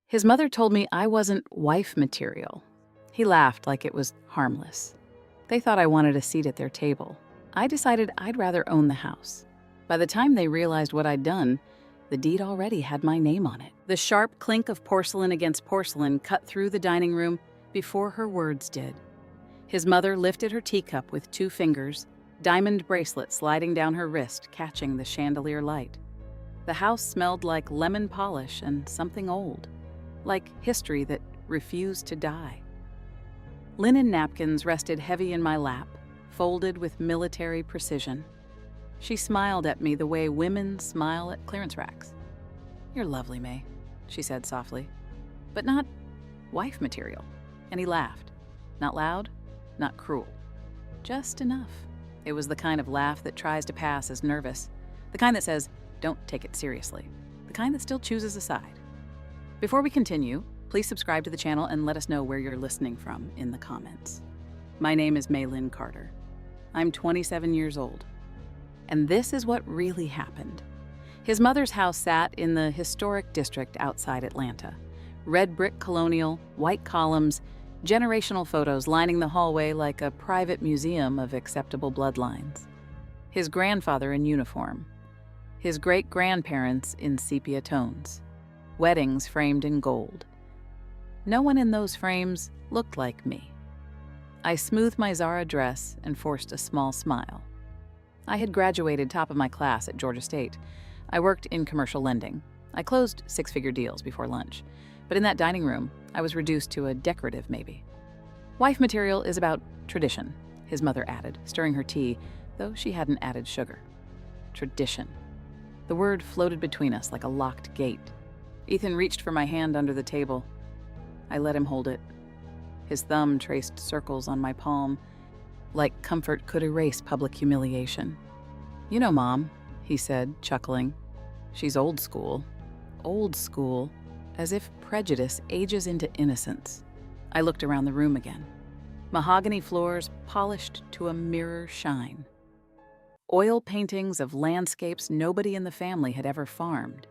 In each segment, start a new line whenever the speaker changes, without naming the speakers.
His mother told me I wasn't wife material. He laughed like it was harmless. They thought I wanted a seat at their table. I decided I'd rather own the house. By the time they realized what I'd done, the deed already had my name on it. The sharp clink of porcelain against porcelain cut through the dining room before her words did. His mother lifted her teacup with 2 fingers, diamond bracelet sliding down her wrist, catching the chandelier light. The house smelled like lemon polish and something old, like history that refused to die. Linen napkins rested heavy in my lap, folded with military precision. She smiled at me the way women smile at clearance racks. "You're lovely, May," she said softly, "but not wife material." And he laughed. Not loud, not cruel. Just enough. It was the kind of laugh that tries to pass as nervous, the kind that says, "Don't take it seriously," the kind that still chooses a side. Before we continue, please subscribe to the channel and let us know where you're listening from in the comments. My name is Maylin Carter. I'm 27 years old. And this is what really happened. His mother's house sat in the historic district outside Atlanta. Red brick colonial, white columns, generational photos lining the hallway like a private museum of acceptable bloodlines. His grandfather in uniform. His great-grandparents in sepia tones. Weddings framed in gold. No one in those frames looked like me. I smoothed my Zara dress and forced a small smile. I had graduated top of my class at Georgia State. I worked in commercial lending. I closed 6-figure deals before lunch. But in that dining room, I was reduced to a decorative maybe. Wife material is about tradition, his mother added, stirring her tea, though she hadn't added sugar. Tradition. The word floated between us like a locked gate. Ethan reached for my hand under the table. I let him hold it. His thumb traced circles on my palm, like comfort could erase public humiliation. "You know, Mom," he said, chuckling. "She's old school. Old school, as if prejudice ages into innocence." I looked around the room again. Mahogany floors polished to a mirror shine. Oil paintings of landscapes nobody in the family had ever farmed.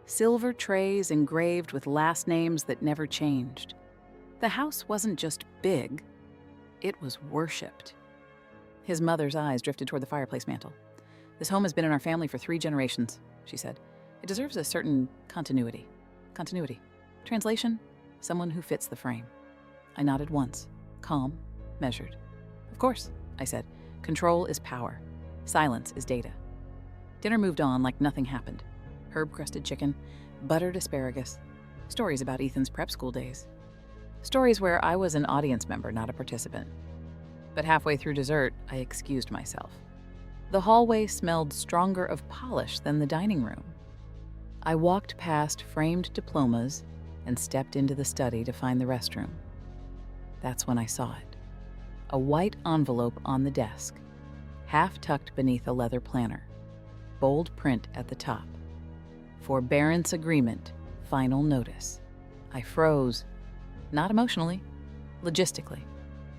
Silver trays engraved with last names that never changed. The house wasn't just big, it was worshipped. His mother's eyes drifted toward the fireplace mantel. "This home has been in our family for 3 generations," she said. "It deserves a certain continuity." Continuity. Translation, someone who fits the frame. I nodded once, calm, measured. "Of course," I said. "Control is power. Silence is data." Dinner moved on like nothing happened. Herb-crusted chicken, buttered asparagus, stories about Ethan's prep school days. Stories where I was an audience member, not a participant. But halfway through dessert, I excused myself. The hallway smelled stronger of polish than the dining room. I walked past framed diplomas and stepped into the study to find the restroom. That's when I saw it. A white envelope on the desk, half tucked beneath a leather planner. Bold print at the top. Forbearance agreement, final notice. I froze. Not emotionally, logistically.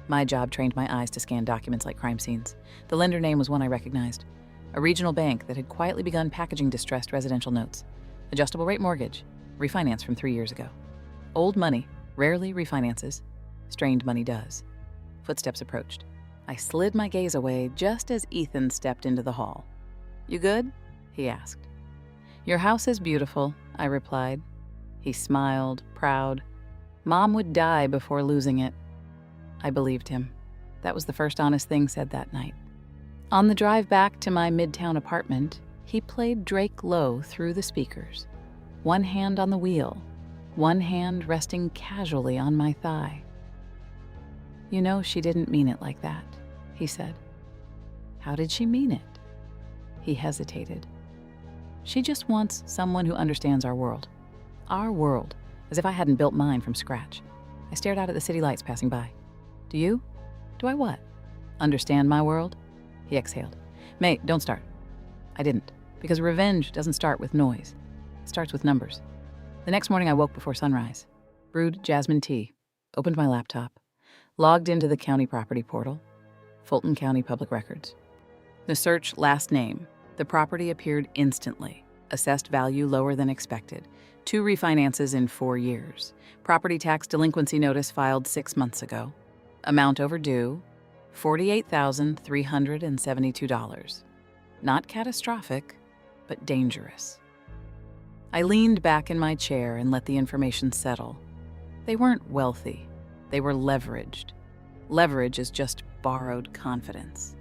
My job trained my eyes to scan documents like crime scenes. The lender name was one I recognized. A regional bank that had quietly begun packaging distressed residential notes. Adjustable rate mortgage, refinance from 3 years ago. Old money rarely refinances. Strained money does. Footsteps approached. I slid my gaze away just as Ethan stepped into the hall. "You good?" he asked. "Your house is beautiful," I replied. He smiled, proud. Mom would die before losing it. I believed him. That was the first honest thing said that night. On the drive back to my midtown apartment, he played Drake Low through the speakers. One hand on the wheel, one hand resting casually on my thigh. "You know she didn't mean it like that," he said. "How did she mean it?" He hesitated. "She just wants someone who understands our world. Our world, as if I hadn't built mine from scratch." I stared out at the city lights passing by. "Do you? Do I what? Understand my world?" He exhaled. "May, don't start." I didn't, because revenge doesn't start with noise. It starts with numbers. The next morning I woke before sunrise, brewed jasmine tea, opened my laptop, logged into the county property portal, Fulton County Public Records. The search last name, the property appeared instantly, assessed value lower than expected, 2 refinances in 4 years, property tax delinquency notice filed 6 months ago, amount overdue, $48,372. Not catastrophic, but dangerous. I leaned back in my chair and let the information settle. They weren't wealthy. They were leveraged. Leverage is just borrowed confidence.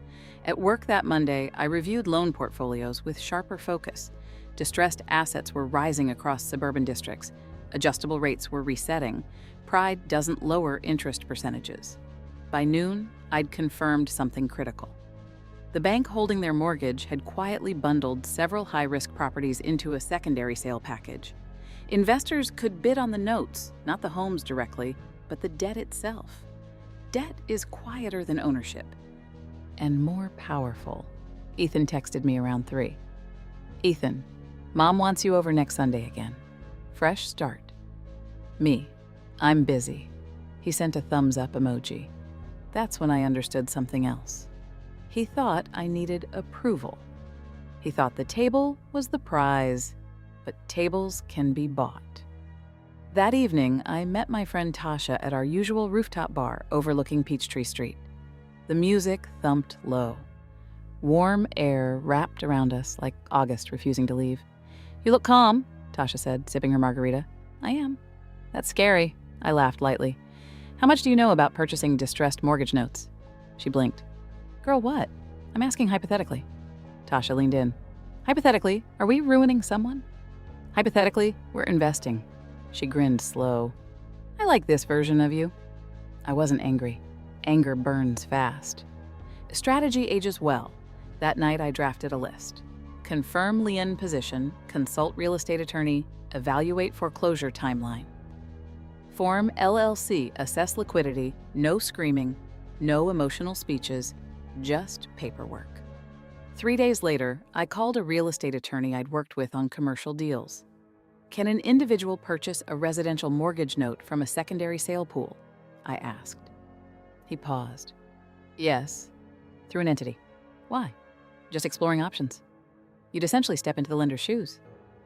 At work that Monday, I reviewed loan portfolios with sharper focus. Distressed assets were rising across suburban districts. Adjustable rates were resetting. Pride doesn't lower interest percentages. By noon, I'd confirmed something critical. The bank holding their mortgage had quietly bundled several high-risk properties into a secondary sale package. Investors could bid on the notes, not the homes directly, but the debt itself. Debt is quieter than ownership and more powerful. Ethan texted me around 3. Ethan, Mom wants you over next Sunday again. Fresh start. Me, I'm busy. He sent a thumbs up emoji. That's when I understood something else. He thought I needed approval. He thought the table was the prize, but tables can be bought. That evening, I met my friend Tasha at our usual rooftop bar overlooking Peachtree Street. The music thumped low. Warm air wrapped around us like August refusing to leave. You look calm, Tasha said, sipping her margarita. I am. That's scary, I laughed lightly. How much do you know about purchasing distressed mortgage notes? She blinked. Girl, what? I'm asking hypothetically. Tasha leaned in. Hypothetically, are we ruining someone? Hypothetically, we're investing. She grinned slow. I like this version of you. I wasn't angry. Anger burns fast. Strategy ages well. That night I drafted a list. Confirm lien position, consult real estate attorney, evaluate foreclosure timeline. Form LLC, assess liquidity, no screaming, no emotional speeches, just paperwork. 3 days later, I called a real estate attorney I'd worked with on commercial deals. Can an individual purchase a residential mortgage note from a secondary sale pool? I asked. He paused. Yes, through an entity. Why? Just exploring options. You'd essentially step into the lender's shoes.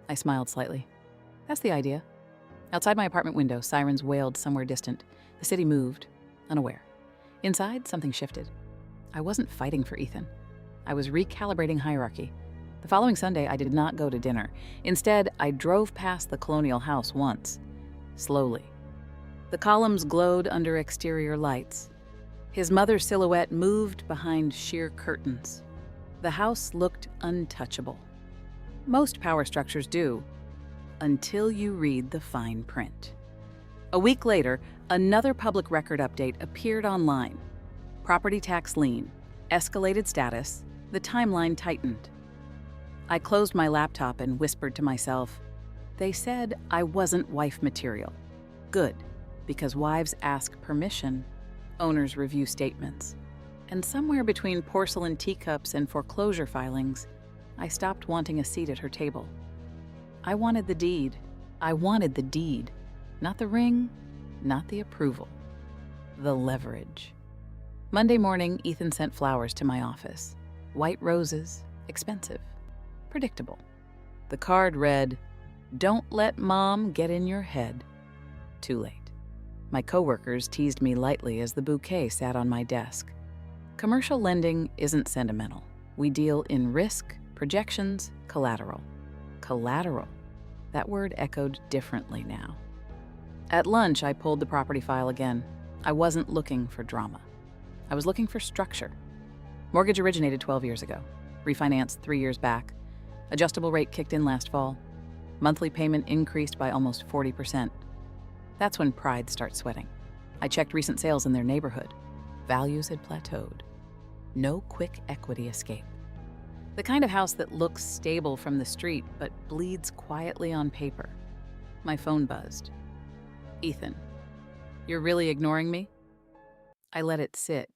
I smiled slightly. That's the idea. Outside my apartment window, sirens wailed somewhere distant. The city moved, unaware. Inside, something shifted. I wasn't fighting for Ethan. I was recalibrating hierarchy. The following Sunday, I did not go to dinner. Instead, I drove past the colonial house once, slowly. The columns glowed under exterior lights. His mother's silhouette moved behind sheer curtains. The house looked untouchable. Most power structures do, until you read the fine print. A week later, another public record update appeared online. Property tax lien, escalated status, the timeline tightened. I closed my laptop and whispered to myself, they said I wasn't wife material. Good, because wives ask permission, owners review statements. And somewhere between porcelain teacups and foreclosure filings, I stopped wanting a seat at her table. I wanted the deed. I wanted the deed. Not the ring, not the approval. The leverage. Monday morning, Ethan sent flowers to my office. White roses, expensive, predictable. The card read, "Don't let Mom get in your head." Too late. My coworkers teased me lightly as the bouquet sat on my desk. Commercial lending isn't sentimental. We deal in risk, projections, collateral. Collateral. That word echoed differently now. At lunch, I pulled the property file again. I wasn't looking for drama. I was looking for structure. Mortgage originated 12 years ago. Refinanced 3 years back. Adjustable rate kicked in last fall. Monthly payment increased by almost 40%. That's when pride starts sweating. I checked recent sales in their neighborhood. Values had plateaued. No quick equity escape. The kind of house that looks stable from the street but bleeds quietly on paper. My phone buzzed. Ethan, you're really ignoring me? I let it sit.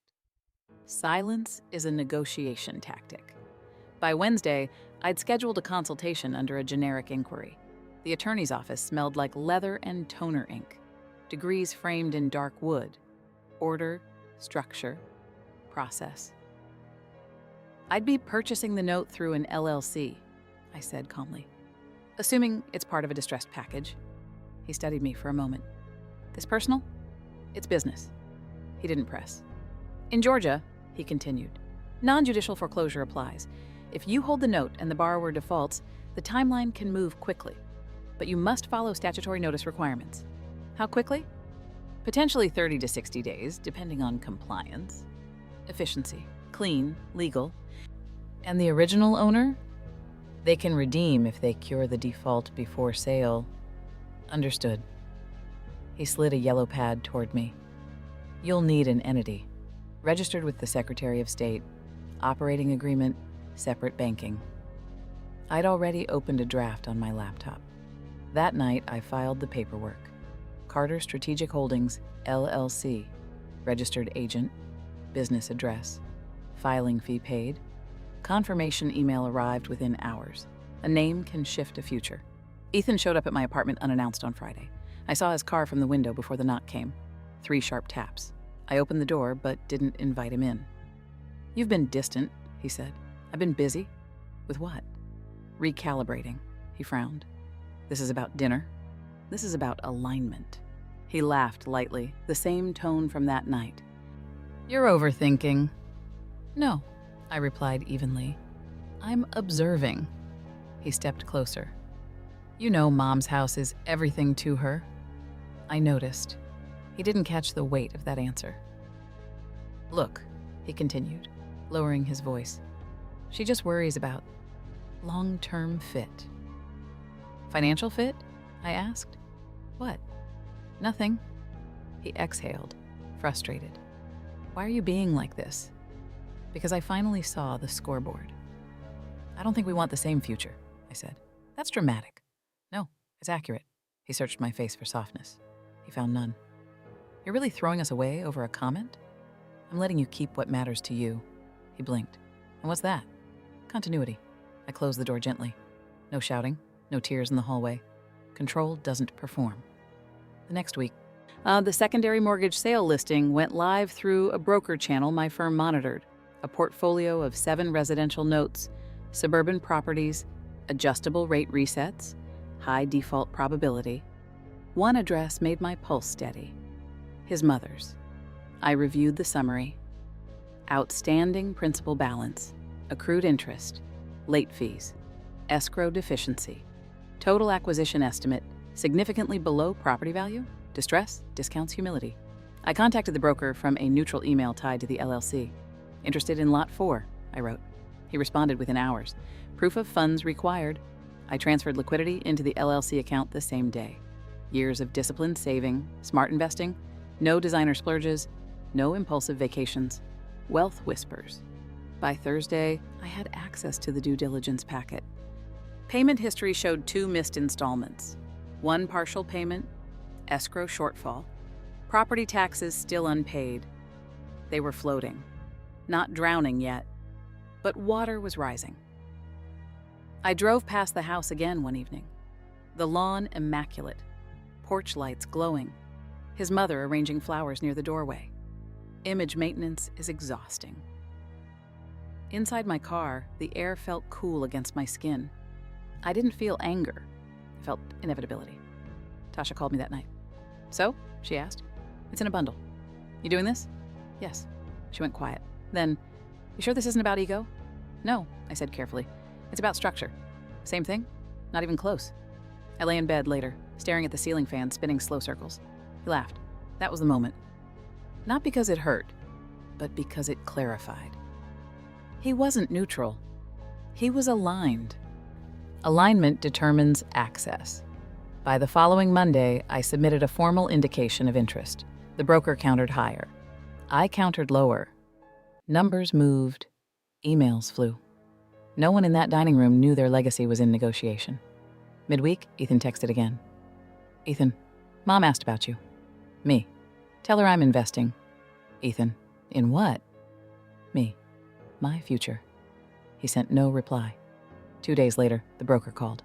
Silence is a negotiation tactic. By Wednesday, I'd scheduled a consultation under a generic inquiry. The attorney's office smelled like leather and toner ink. Degrees framed in dark wood. Order, structure, process. I'd be purchasing the note through an LLC, I said calmly. Assuming it's part of a distressed package. He studied me for a moment. This personal? It's business. He didn't press. In Georgia, he continued, non-judicial foreclosure applies. If you hold the note and the borrower defaults, the timeline can move quickly. But you must follow statutory notice requirements. How quickly? Potentially 30 to 60 days, depending on compliance. Efficiency, clean, legal. And the original owner? They can redeem if they cure the default before sale. Understood. He slid a yellow pad toward me. You'll need an entity. Registered with the Secretary of State. Operating agreement, separate banking. I'd already opened a draft on my laptop. That night, I filed the paperwork. Carter Strategic Holdings, LLC. Registered agent. Business address. Filing fee paid. Confirmation email arrived within hours. A name can shift a future. Ethan showed up at my apartment unannounced on Friday. I saw his car from the window before the knock came. 3 sharp taps. I opened the door, but didn't invite him in. You've been distant, he said. I've been busy. With what? Recalibrating, he frowned. This is about dinner. This is about alignment. He laughed lightly, the same tone from that night. You're overthinking. No, I replied evenly. I'm observing. He stepped closer. You know Mom's house is everything to her. I noticed. He didn't catch the weight of that answer. Look, he continued, lowering his voice. She just worries about long-term fit. Financial fit? I asked. What? Nothing. He exhaled, frustrated. Why are you being like this? Because I finally saw the scoreboard. I don't think we want the same future, I said. That's dramatic. No, it's accurate. He searched my face for softness. He found none. You're really throwing us away over a comment? I'm letting you keep what matters to you. He blinked. And what's that? Continuity. I closed the door gently. No shouting, no tears in the hallway. Control doesn't perform. The next week, the secondary mortgage sale listing went live through a broker channel my firm monitored. A portfolio of 7 residential notes, suburban properties, adjustable rate resets, high default probability. One address made my pulse steady. His mother's. I reviewed the summary. Outstanding principal balance, accrued interest, late fees, escrow deficiency, total acquisition estimate significantly below property value, distress, discounts, humility. I contacted the broker from a neutral email tied to the LLC. Interested in Lot 4, I wrote. He responded within hours. Proof of funds required. I transferred liquidity into the LLC account the same day. Years of disciplined saving, smart investing, no designer splurges, no impulsive vacations, wealth whispers. By Thursday, I had access to the due diligence packet. Payment history showed 2 missed installments, 1 partial payment, escrow shortfall, property taxes still unpaid. They were floating, not drowning yet, but water was rising. I drove past the house again one evening. The lawn immaculate, porch lights glowing, his mother arranging flowers near the doorway. Image maintenance is exhausting. Inside my car, the air felt cool against my skin. I didn't feel anger. I felt inevitability. Tasha called me that night. So? She asked. It's in a bundle. You doing this? Yes. She went quiet. Then, you sure this isn't about ego? No, I said carefully. It's about structure. Same thing? Not even close. I lay in bed later, staring at the ceiling fan spinning slow circles. He laughed. That was the moment. Not because it hurt, but because it clarified. He wasn't neutral. He was aligned. Alignment determines access. By the following Monday, I submitted a formal indication of interest. The broker countered higher. I countered lower. Numbers moved. Emails flew. No one in that dining room knew their legacy was in negotiation. Midweek, Ethan texted again. Ethan, Mom asked about you. Me. Tell her I'm investing. Ethan, in what? Me. My future. He sent no reply. 2 days later, the broker called.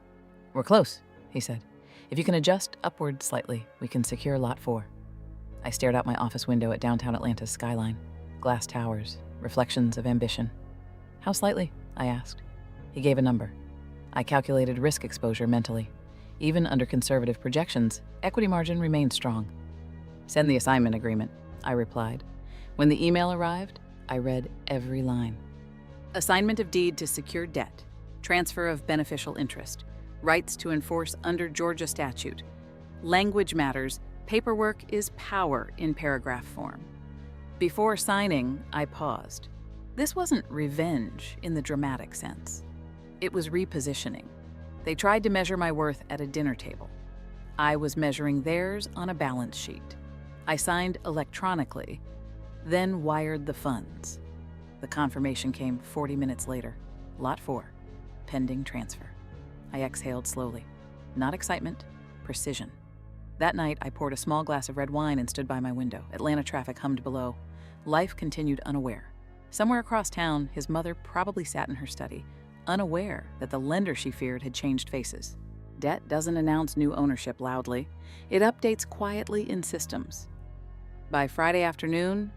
We're close, he said. If you can adjust upward slightly, we can secure Lot 4. I stared out my office window at downtown Atlanta's skyline. Glass towers, reflections of ambition. How slightly? I asked. He gave a number. I calculated risk exposure mentally. Even under conservative projections, equity margin remained strong. Send the assignment agreement, I replied. When the email arrived, I read every line. Assignment of deed to secure debt, transfer of beneficial interest, rights to enforce under Georgia statute. Language matters, paperwork is power in paragraph form. Before signing, I paused. This wasn't revenge in the dramatic sense. It was repositioning. They tried to measure my worth at a dinner table. I was measuring theirs on a balance sheet. I signed electronically, then wired the funds. The confirmation came 40 minutes later. Lot 4, pending transfer. I exhaled slowly. Not excitement, precision. That night, I poured a small glass of red wine and stood by my window. Atlanta traffic hummed below. Life continued unaware. Somewhere across town, his mother probably sat in her study, unaware that the lender she feared had changed faces. Debt doesn't announce new ownership loudly. It updates quietly in systems. By Friday afternoon,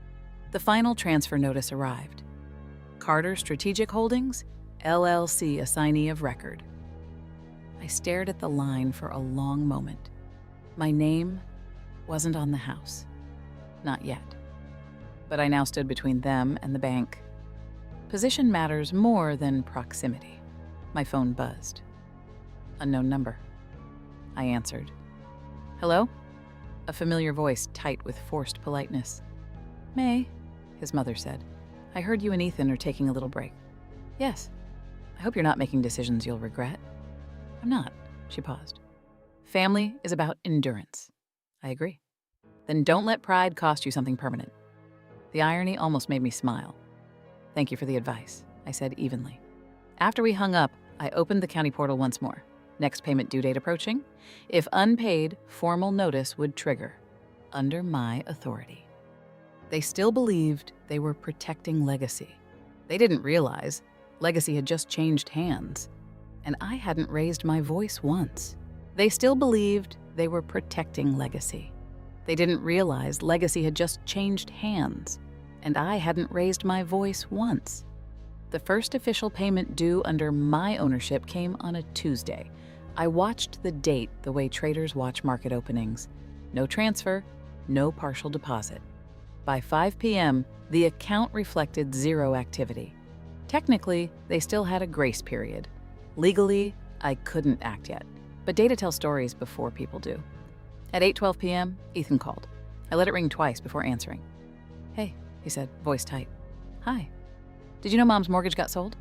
the final transfer notice arrived. Carter Strategic Holdings, LLC assignee of record. I stared at the line for a long moment. My name wasn't on the house. Not yet. But I now stood between them and the bank. Position matters more than proximity. My phone buzzed. Unknown number. I answered. Hello? A familiar voice tight with forced politeness. May, his mother said. I heard you and Ethan are taking a little break. Yes. I hope you're not making decisions you'll regret. I'm not, she paused. Family is about endurance. I agree. Then don't let pride cost you something permanent. The irony almost made me smile. Thank you for the advice, I said evenly. After we hung up, I opened the county portal once more. Next payment due date approaching. If unpaid, formal notice would trigger. Under my authority. They still believed they were protecting legacy. They didn't realize legacy had just changed hands, and I hadn't raised my voice once. They still believed they were protecting legacy. They didn't realize legacy had just changed hands, and I hadn't raised my voice once. The first official payment due under my ownership came on a Tuesday. I watched the date the way traders watch market openings. No transfer, no partial deposit. By 5 p.m., the account reflected zero activity. Technically, they still had a grace period. Legally, I couldn't act yet, but data tells stories before people do. At 8:12 p.m., Ethan called. I let it ring twice before answering. Hey, he said, voice tight. Hi. Did you know Mom's mortgage got sold?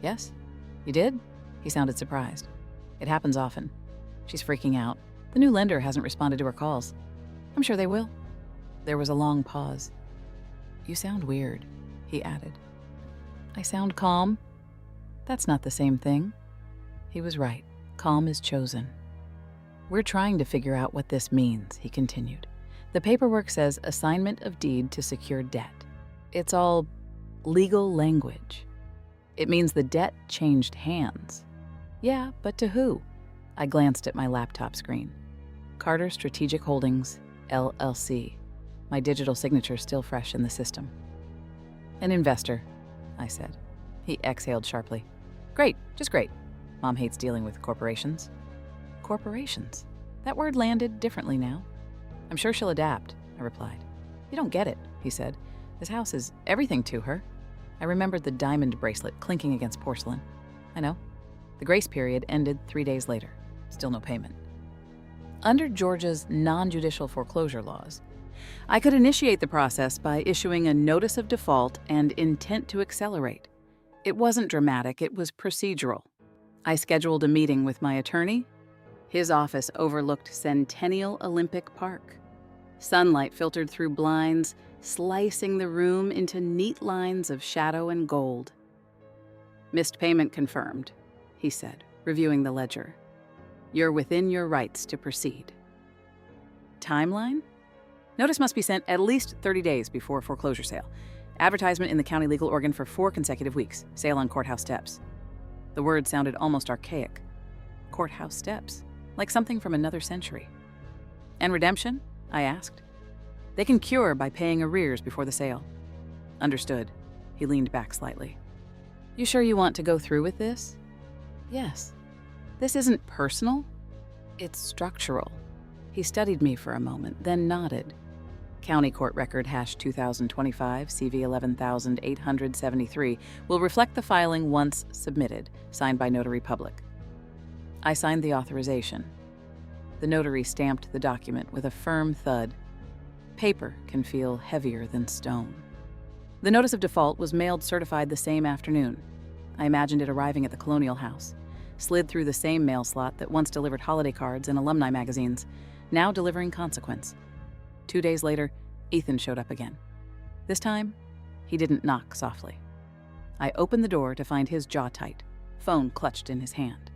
Yes. You did? He sounded surprised. It happens often. She's freaking out. The new lender hasn't responded to her calls. I'm sure they will. There was a long pause. You sound weird, he added. I sound calm. That's not the same thing. He was right. Calm is chosen. We're trying to figure out what this means, he continued. The paperwork says assignment of deed to secure debt. It's all legal language. It means the debt changed hands. Yeah, but to who? I glanced at my laptop screen. Carter Strategic Holdings, LLC. My digital signature still fresh in the system. An investor, I said. He exhaled sharply. Great, just great. Mom hates dealing with corporations. Corporations? That word landed differently now. I'm sure she'll adapt, I replied. You don't get it, he said. This house is everything to her. I remembered the diamond bracelet clinking against porcelain. I know. The grace period ended 3 days later. Still no payment. Under Georgia's non-judicial foreclosure laws, I could initiate the process by issuing a notice of default and intent to accelerate. It wasn't dramatic, it was procedural. I scheduled a meeting with my attorney. His office overlooked Centennial Olympic Park. Sunlight filtered through blinds, slicing the room into neat lines of shadow and gold. Missed payment confirmed, he said, reviewing the ledger. You're within your rights to proceed. Timeline? Notice must be sent at least 30 days before foreclosure sale. Advertisement in the county legal organ for 4 consecutive weeks. Sale on courthouse steps. The word sounded almost archaic. Courthouse steps, like something from another century. And redemption? I asked. They can cure by paying arrears before the sale. Understood. He leaned back slightly. You sure you want to go through with this? Yes. This isn't personal, it's structural. He studied me for a moment, then nodded. County Court Record #2025 CV 11873 will reflect the filing once submitted, signed by Notary Public. I signed the authorization. The notary stamped the document with a firm thud. Paper can feel heavier than stone. The notice of default was mailed certified the same afternoon. I imagined it arriving at the Colonial House, slid through the same mail slot that once delivered holiday cards and alumni magazines, now delivering consequence. 2 days later, Ethan showed up again. This time, he didn't knock softly. I opened the door to find his jaw tight, phone clutched in his hand.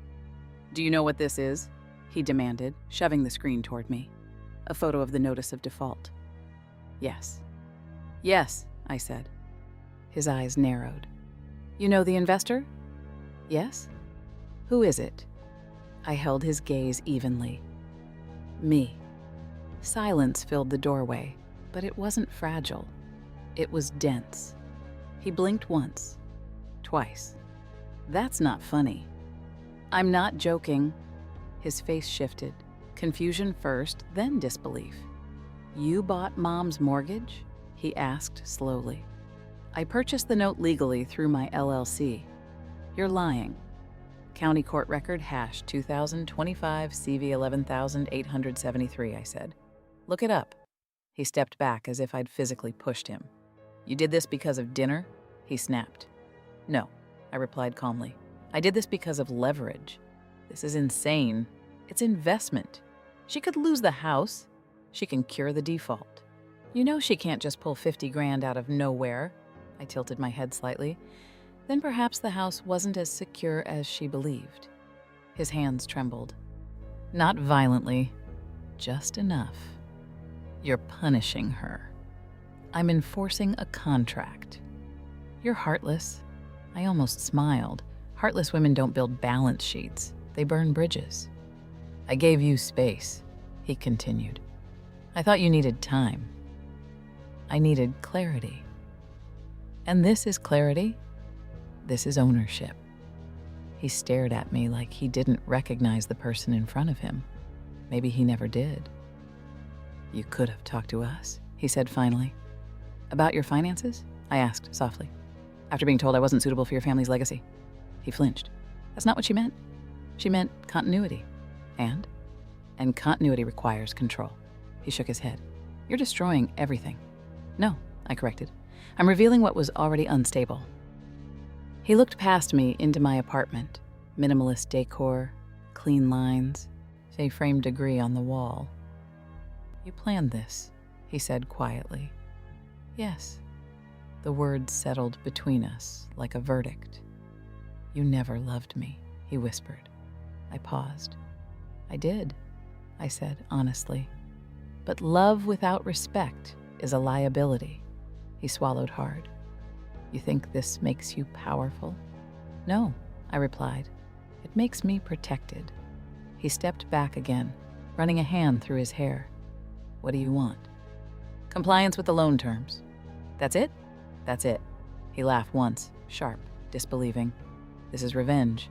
"Do you know what this is?" he demanded, shoving the screen toward me. A photo of the notice of default. "Yes." "Yes," I said. His eyes narrowed. "You know the investor?" "Yes." "Who is it?" I held his gaze evenly. "Me." Silence filled the doorway, but it wasn't fragile. It was dense. He blinked once, twice. "That's not funny." "I'm not joking." His face shifted, confusion first, then disbelief. "You bought Mom's mortgage?" he asked slowly. "I purchased the note legally through my LLC." "You're lying." County Court Record #2025 CV 11873, I said. "Look it up." He stepped back as if I'd physically pushed him. "You did this because of dinner?" he snapped. "No," I replied calmly. "I did this because of leverage. This is insane. It's investment. She could lose the house. She can cure the default. You know she can't just pull 50 grand out of nowhere." I tilted my head slightly. Then perhaps the house wasn't as secure as she believed. His hands trembled. "Not violently, just enough. You're punishing her." "I'm enforcing a contract." "You're heartless." I almost smiled. Heartless women don't build balance sheets. They burn bridges. "I gave you space," he continued. "I thought you needed time." "I needed clarity." "And this is clarity? This is ownership." He stared at me like he didn't recognize the person in front of him. Maybe he never did. "You could have talked to us," he said finally. "About your finances?" I asked softly, after being told I wasn't suitable for your family's legacy. He flinched. "That's not what she meant. She meant continuity." And continuity requires control." He shook his head. "You're destroying everything." "No," I corrected. "I'm revealing what was already unstable." He looked past me into my apartment. Minimalist decor, clean lines, a framed degree on the wall. "You planned this," he said quietly. "Yes." The words settled between us like a verdict. "You never loved me," he whispered. I paused. "I did," I said honestly. "But love without respect is a liability." He swallowed hard. "You think this makes you powerful?" "No," I replied. "It makes me protected." He stepped back again, running a hand through his hair. "What do you want?" "Compliance with the loan terms." "That's it?" "That's it." He laughed once, sharp, disbelieving. "This is revenge."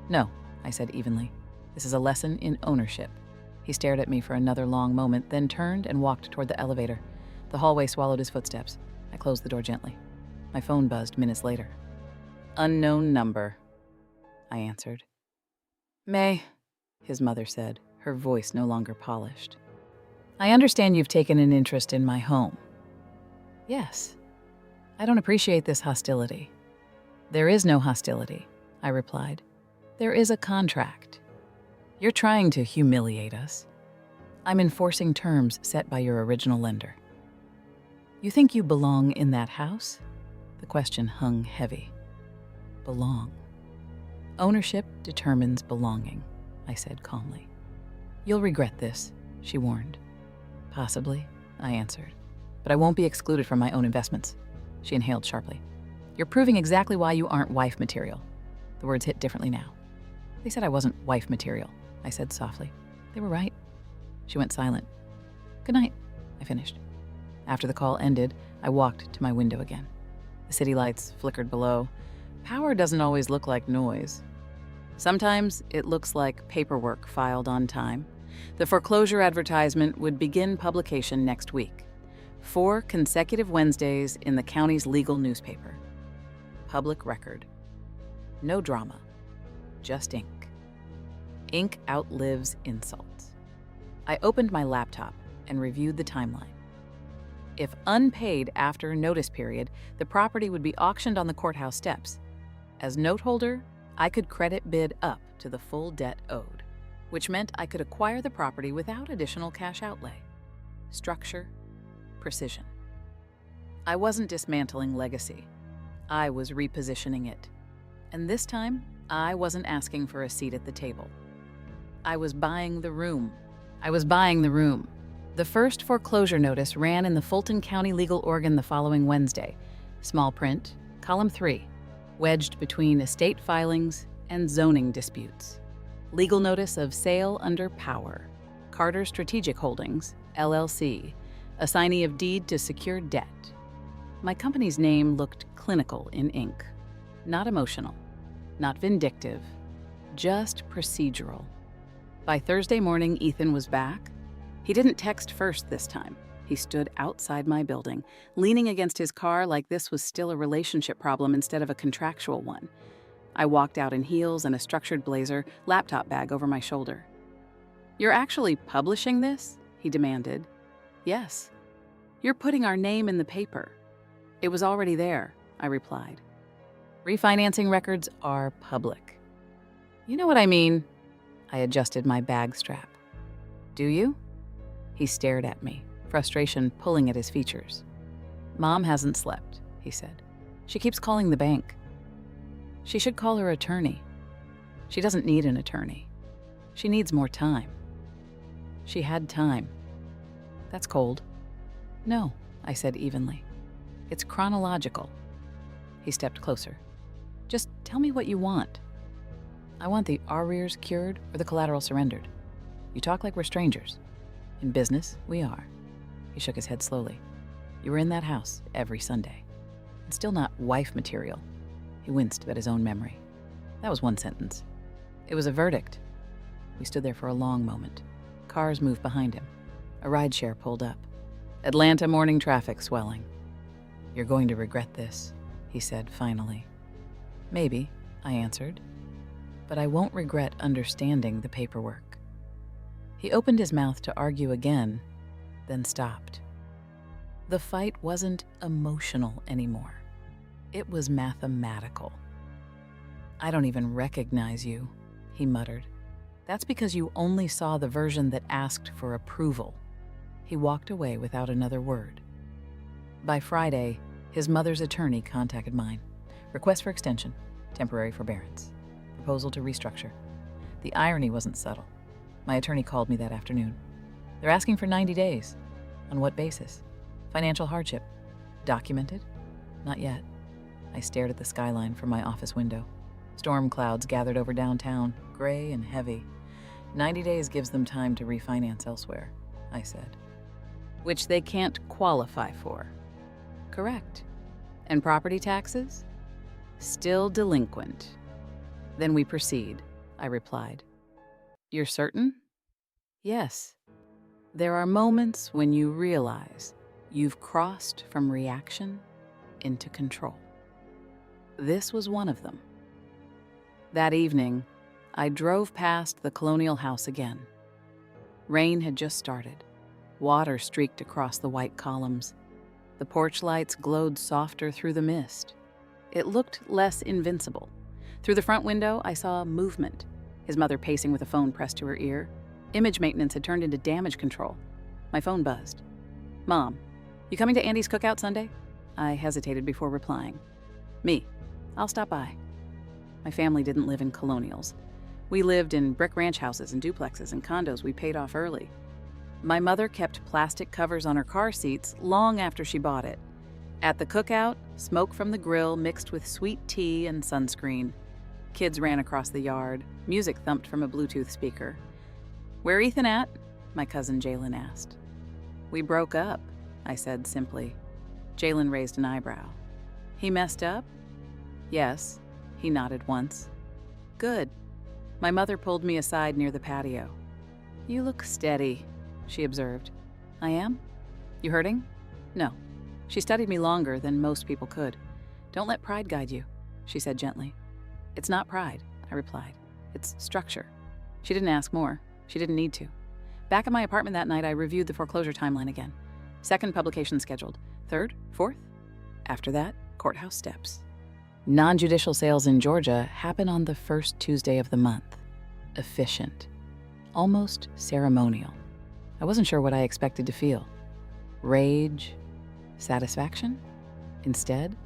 "No," I said evenly. "This is a lesson in ownership." He stared at me for another long moment, then turned and walked toward the elevator. The hallway swallowed his footsteps. I closed the door gently. My phone buzzed minutes later. "Unknown number," I answered. "May," his mother said, her voice no longer polished. "I understand you've taken an interest in my home." "Yes." "I don't appreciate this hostility." "There is no hostility," I replied. "There is a contract. You're trying to humiliate us." "I'm enforcing terms set by your original lender." "You think you belong in that house?" The question hung heavy. Belong. "Ownership determines belonging," I said calmly. "You'll regret this," she warned. "Possibly," I answered. "But I won't be excluded from my own investments." She inhaled sharply. "You're proving exactly why you aren't wife material." The words hit differently now. "They said I wasn't wife material," I said softly. "They were right." She went silent. "Good night," I finished. After the call ended, I walked to my window again. The city lights flickered below. Power doesn't always look like noise. Sometimes it looks like paperwork filed on time. The foreclosure advertisement would begin publication next week. 4 consecutive Wednesdays in the county's legal newspaper. Public record. No drama. Just ink. Ink outlives insults. I opened my laptop and reviewed the timeline. If unpaid after notice period, the property would be auctioned on the courthouse steps. As note holder, I could credit bid up to the full debt owed, which meant I could acquire the property without additional cash outlay. Structure, precision. I wasn't dismantling legacy. I was repositioning it. And this time, I wasn't asking for a seat at the table. I was buying the room. The first foreclosure notice ran in the Fulton County Legal Organ the following Wednesday. Small print, column 3, wedged between estate filings and zoning disputes. Legal notice of sale under power. Carter Strategic Holdings, LLC, assignee of deed to secured debt. My company's name looked clinical in ink. Not emotional, not vindictive, just procedural. By Thursday morning, Ethan was back. He didn't text first this time. He stood outside my building, leaning against his car like this was still a relationship problem instead of a contractual one. I walked out in heels and a structured blazer, laptop bag over my shoulder. "You're actually publishing this?" he demanded. "Yes. You're putting our name in the paper." "It was already there," I replied. "Refinancing records are public." "You know what I mean." I adjusted my bag strap. "Do you?" He stared at me, frustration pulling at his features. "Mom hasn't slept," he said. "She keeps calling the bank." "She should call her attorney." "She doesn't need an attorney. She needs more time." "She had time." "That's cold." "No," I said evenly. "It's chronological." He stepped closer. "Just tell me what you want." "I want the arrears cured or the collateral surrendered. You talk like we're strangers." "In business, we are." He shook his head slowly. "You were in that house every Sunday. It's still not wife material." He winced at his own memory. That was one sentence. It was a verdict. We stood there for a long moment. Cars moved behind him. A rideshare pulled up. Atlanta morning traffic swelling. "You're going to regret this," he said finally. "Maybe," I answered. "But I won't regret understanding the paperwork." He opened his mouth to argue again, then stopped. The fight wasn't emotional anymore. It was mathematical. "I don't even recognize you," he muttered. "That's because you only saw the version that asked for approval." He walked away without another word. By Friday, his mother's attorney contacted mine. Request for extension, temporary forbearance, proposal to restructure. The irony wasn't subtle. My attorney called me that afternoon. "They're asking for 90 days. On what basis? Financial hardship. Documented? Not yet." I stared at the skyline from my office window. Storm clouds gathered over downtown, gray and heavy. 90 days gives them time to refinance elsewhere, I said. "Which they can't qualify for." "Correct. And property taxes?" "Still delinquent." "Then we proceed," I replied. "You're certain?" "Yes. There are moments when you realize you've crossed from reaction into control." This was one of them. That evening, I drove past the colonial house again. Rain had just started. Water streaked across the white columns. The porch lights glowed softer through the mist. It looked less invincible. Through the front window, I saw movement. His mother pacing with a phone pressed to her ear. Image maintenance had turned into damage control. My phone buzzed. "Mom, you coming to Andy's cookout Sunday?" I hesitated before replying. "Me. I'll stop by." My family didn't live in colonials. We lived in brick ranch houses and duplexes and condos we paid off early. My mother kept plastic covers on her car seats long after she bought it. At the cookout, smoke from the grill mixed with sweet tea and sunscreen. Kids ran across the yard. Music thumped from a Bluetooth speaker. "Where Ethan at?" my cousin Jalen asked. "We broke up," I said simply. Jalen raised an eyebrow. "He messed up?" "Yes," he nodded once. "Good. My mother pulled me aside near the patio. "You look steady," she observed. "I am? You hurting?" "No." She studied me longer than most people could. "Don't let pride guide you," she said gently. "It's not pride," I replied. "It's structure." She didn't ask more. She didn't need to. Back at my apartment that night, I reviewed the foreclosure timeline again. Second publication scheduled. Third? Fourth? After that, courthouse steps. Non-judicial sales in Georgia happen on the first Tuesday of the month. Efficient. Almost ceremonial. I wasn't sure what I expected to feel. Rage? Satisfaction? Instead,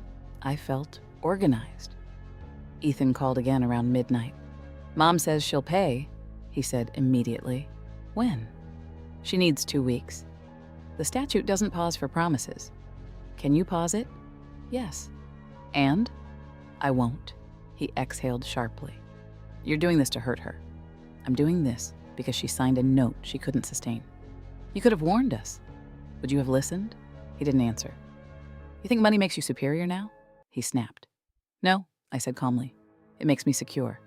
I felt organized. Ethan called again around midnight. "Mom says she'll pay," he said immediately. "When?" "She needs 2 weeks. The statute doesn't pause for promises. Can you pause it?" "Yes." "And?" "I won't." He exhaled sharply. "You're doing this to hurt her." "I'm doing this because she signed a note she couldn't sustain." "You could have warned us." "Would you have listened?" He didn't answer. "You think money makes you superior now?" He snapped. "No," I said calmly. "It makes me secure."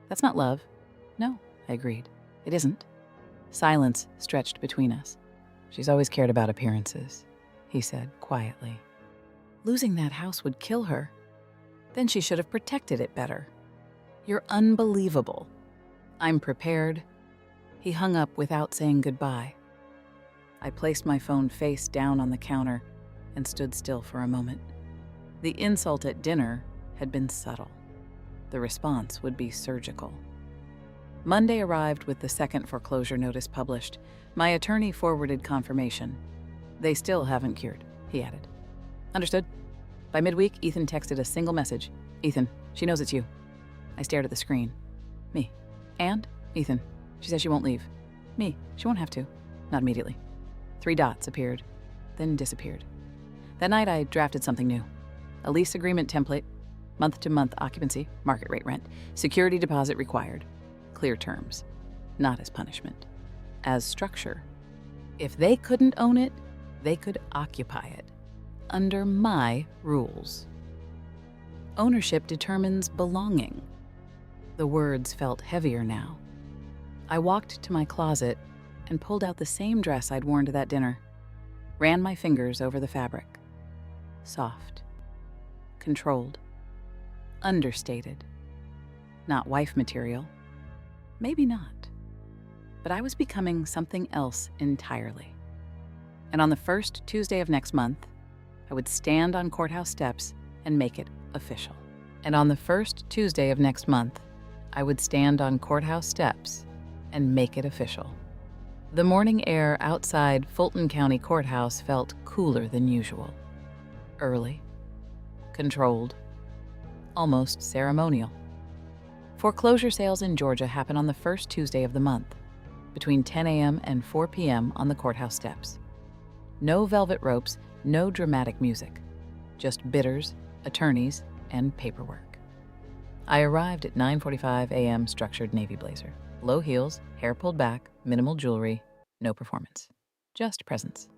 "That's not love." "No," I agreed. "It isn't." Silence stretched between us. "She's always cared about appearances," he said quietly. "Losing that house would kill her. Then she should have protected it better." "You're unbelievable." "I'm prepared." He hung up without saying goodbye. I placed my phone face down on the counter and stood still for a moment. The insult at dinner had been subtle. The response would be surgical. Monday arrived with the second foreclosure notice published. My attorney forwarded confirmation. "They still haven't cured," he added. "Understood." By midweek, Ethan texted a single message. "Ethan, she knows it's you." I stared at the screen. "Me." "And?" "Ethan, she says she won't leave." "Me, she won't have to." "Not immediately." 3 dots appeared, then disappeared. That night, I drafted something new. A lease agreement template, month-to-month occupancy, market rate rent, security deposit required. Clear terms, not as punishment, as structure. If they couldn't own it, they could occupy it, under my rules. Ownership determines belonging. The words felt heavier now. I walked to my closet and pulled out the same dress I'd worn to that dinner, ran my fingers over the fabric. Soft, controlled, understated. Not wife material. Maybe not. But I was becoming something else entirely. And on the first Tuesday of next month, I would stand on courthouse steps and make it official. And on the first Tuesday of next month, I would stand on courthouse steps and make it official. The morning air outside Fulton County Courthouse felt cooler than usual. Early, controlled, almost ceremonial. Foreclosure sales in Georgia happen on the first Tuesday of the month, between 10 a.m. and 4 p.m. on the courthouse steps. No velvet ropes, no dramatic music, just bidders, attorneys, and paperwork. I arrived at 9:45 a.m. structured navy blazer, low heels, hair pulled back, minimal jewelry, no performance, just presence.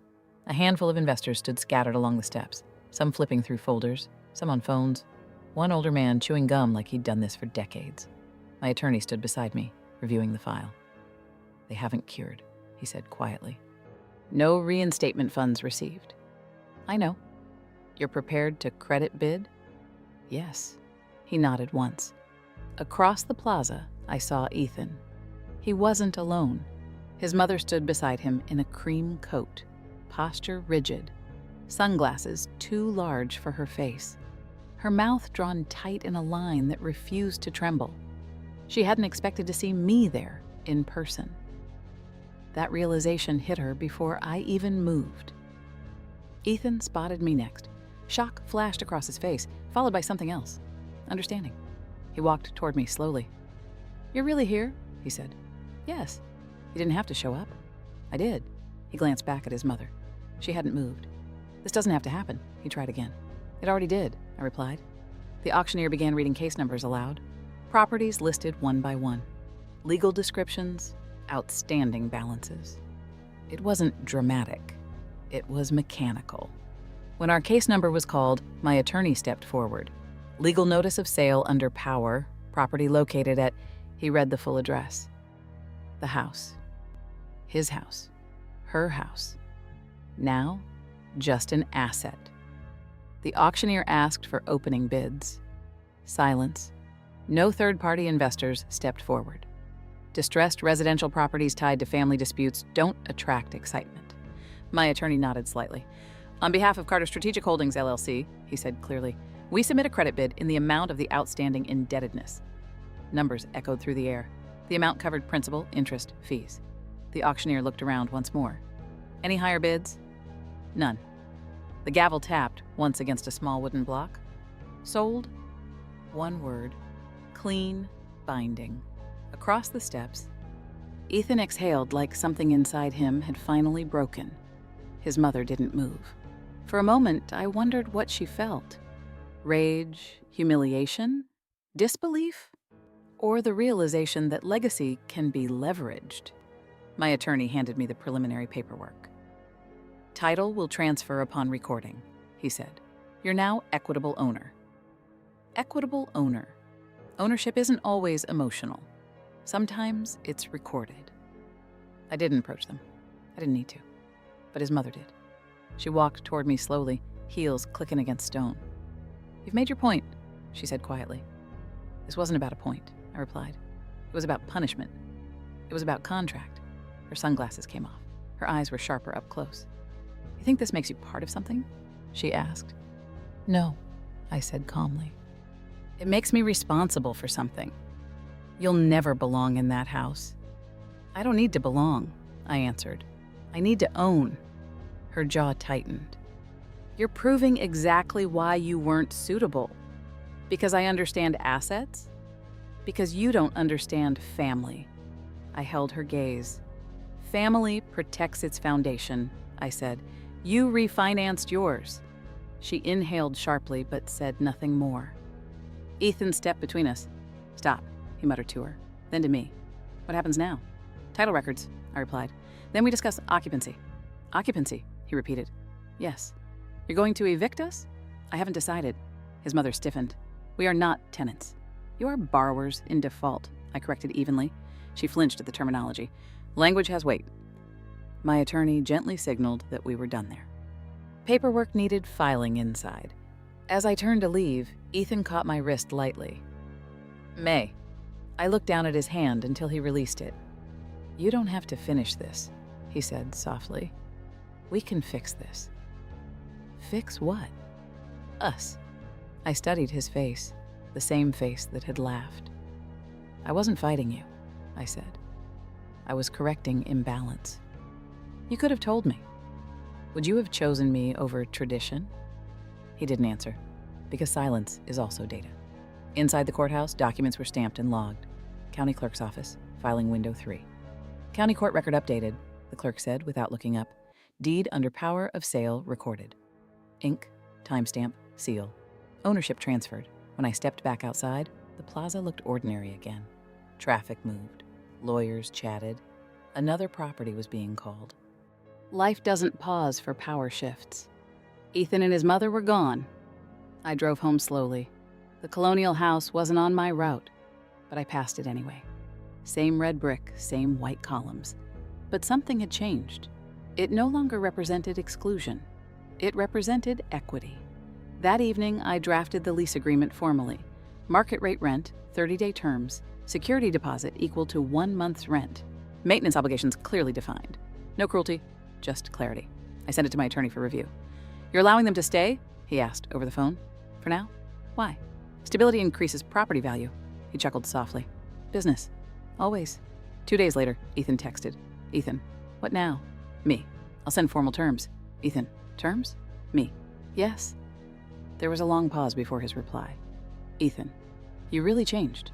A handful of investors stood scattered along the steps, some flipping through folders, some on phones, one older man chewing gum like he'd done this for decades. My attorney stood beside me, reviewing the file. "They haven't cured," he said quietly. "No reinstatement funds received." "I know." "You're prepared to credit bid?" "Yes." He nodded once. Across the plaza, I saw Ethan. He wasn't alone. His mother stood beside him in a cream coat, posture rigid, sunglasses too large for her face, her mouth drawn tight in a line that refused to tremble. She hadn't expected to see me there, in person. That realization hit her before I even moved. Ethan spotted me next. Shock flashed across his face, followed by something else. Understanding. He walked toward me slowly. "You're really here?" he said. "Yes." "You didn't have to show up." "I did." He glanced back at his mother. She hadn't moved. "This doesn't have to happen," he tried again. "It already did," I replied. The auctioneer began reading case numbers aloud. Properties listed one by one. Legal descriptions, outstanding balances. It wasn't dramatic. It was mechanical. When our case number was called, my attorney stepped forward. Legal notice of sale under power, property located at He read the full address. The house. His house. Her house. Now, just an asset. The auctioneer asked for opening bids. Silence. No third-party investors stepped forward. Distressed residential properties tied to family disputes don't attract excitement. My attorney nodded slightly. On behalf of Carter Strategic Holdings, LLC, he said clearly, we submit a credit bid in the amount of the outstanding indebtedness. Numbers echoed through the air. The amount covered principal, interest, fees. The auctioneer looked around once more. Any higher bids? None. The gavel tapped once against a small wooden block. Sold? One word. Clean binding. Across the steps, Ethan exhaled like something inside him had finally broken. His mother didn't move. For a moment, I wondered what she felt. Rage, humiliation, disbelief, or the realization that legacy can be leveraged. My attorney handed me the preliminary paperwork. Title will transfer upon recording, he said. You're now equitable owner. Equitable owner. Ownership isn't always emotional. Sometimes it's recorded. I didn't approach them. I didn't need to. But his mother did. She walked toward me slowly, heels clicking against stone. You've made your point, she said quietly. This wasn't about a point, I replied. It was about punishment. It was about contract. Her sunglasses came off. Her eyes were sharper up close. You think this makes you part of something? She asked. No, I said calmly. It makes me responsible for something. You'll never belong in that house. I don't need to belong, I answered. I need to own. Her jaw tightened. You're proving exactly why you weren't suitable. Because I understand assets? Because you don't understand family. I held her gaze. Family protects its foundation, I said. You refinanced yours. She inhaled sharply but said nothing more. Ethan stepped between us. Stop, he muttered to her, then to me. What happens now? Title records, I replied. Then we discuss occupancy. Occupancy, he repeated. Yes. You're going to evict us? I haven't decided. His mother stiffened. We are not tenants. You are borrowers in default, I corrected evenly. She flinched at the terminology. Language has weight. My attorney gently signaled that we were done there. Paperwork needed filing inside. As I turned to leave, Ethan caught my wrist lightly. May. I looked down at his hand until he released it. You don't have to finish this, he said softly. We can fix this. Fix what? Us. I studied his face, the same face that had laughed. I wasn't fighting you, I said. I was correcting imbalance. You could have told me. Would you have chosen me over tradition? He didn't answer, because silence is also data. Inside the courthouse, documents were stamped and logged. County Clerk's Office, filing window 3. County court record updated, the clerk said without looking up. Deed under power of sale recorded. Ink, timestamp, seal. Ownership transferred. When I stepped back outside, the plaza looked ordinary again. Traffic moved. Lawyers chatted. Another property was being called. Life doesn't pause for power shifts. Ethan and his mother were gone. I drove home slowly. The colonial house wasn't on my route, but I passed it anyway. Same red brick, same white columns. But something had changed. It no longer represented exclusion. It represented equity. That evening, I drafted the lease agreement formally. Market rate rent, 30-day terms, security deposit equal to 1 month's rent. Maintenance obligations clearly defined. No cruelty, just clarity. I sent it to my attorney for review. You're allowing them to stay? He asked over the phone. For now? Why? Stability increases property value. He chuckled softly. Business. Always. 2 days later, Ethan texted. Ethan, what now? Me. I'll send formal terms. Ethan, terms? Me. Yes. There was a long pause before his reply. Ethan, you really changed.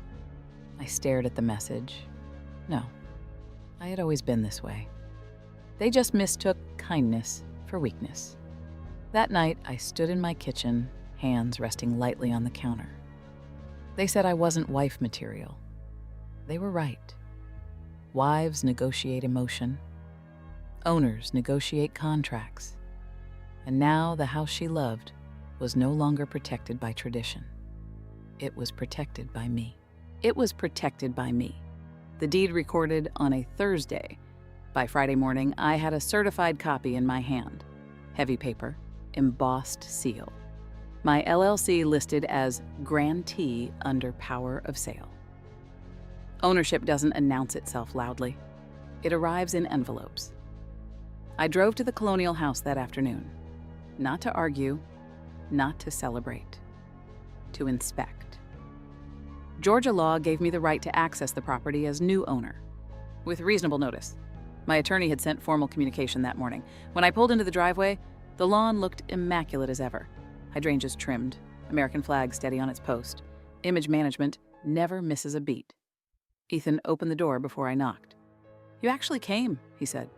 I stared at the message. No, I had always been this way. They just mistook kindness for weakness. That night, I stood in my kitchen, hands resting lightly on the counter. They said I wasn't wife material. They were right. Wives negotiate emotion. Owners negotiate contracts. And now the house she loved was no longer protected by tradition. It was protected by me. It was protected by me. The deed recorded on a Thursday. By Friday morning, I had a certified copy in my hand. Heavy paper, embossed seal. My LLC listed as grantee under power of sale. Ownership doesn't announce itself loudly. It arrives in envelopes. I drove to the colonial house that afternoon. Not to argue, not to celebrate. To inspect. Georgia law gave me the right to access the property as new owner, with reasonable notice. My attorney had sent formal communication that morning. When I pulled into the driveway, the lawn looked immaculate as ever. Hydrangeas trimmed, American flag steady on its post. Image management never misses a beat. Ethan opened the door before I knocked. "You actually came," he said.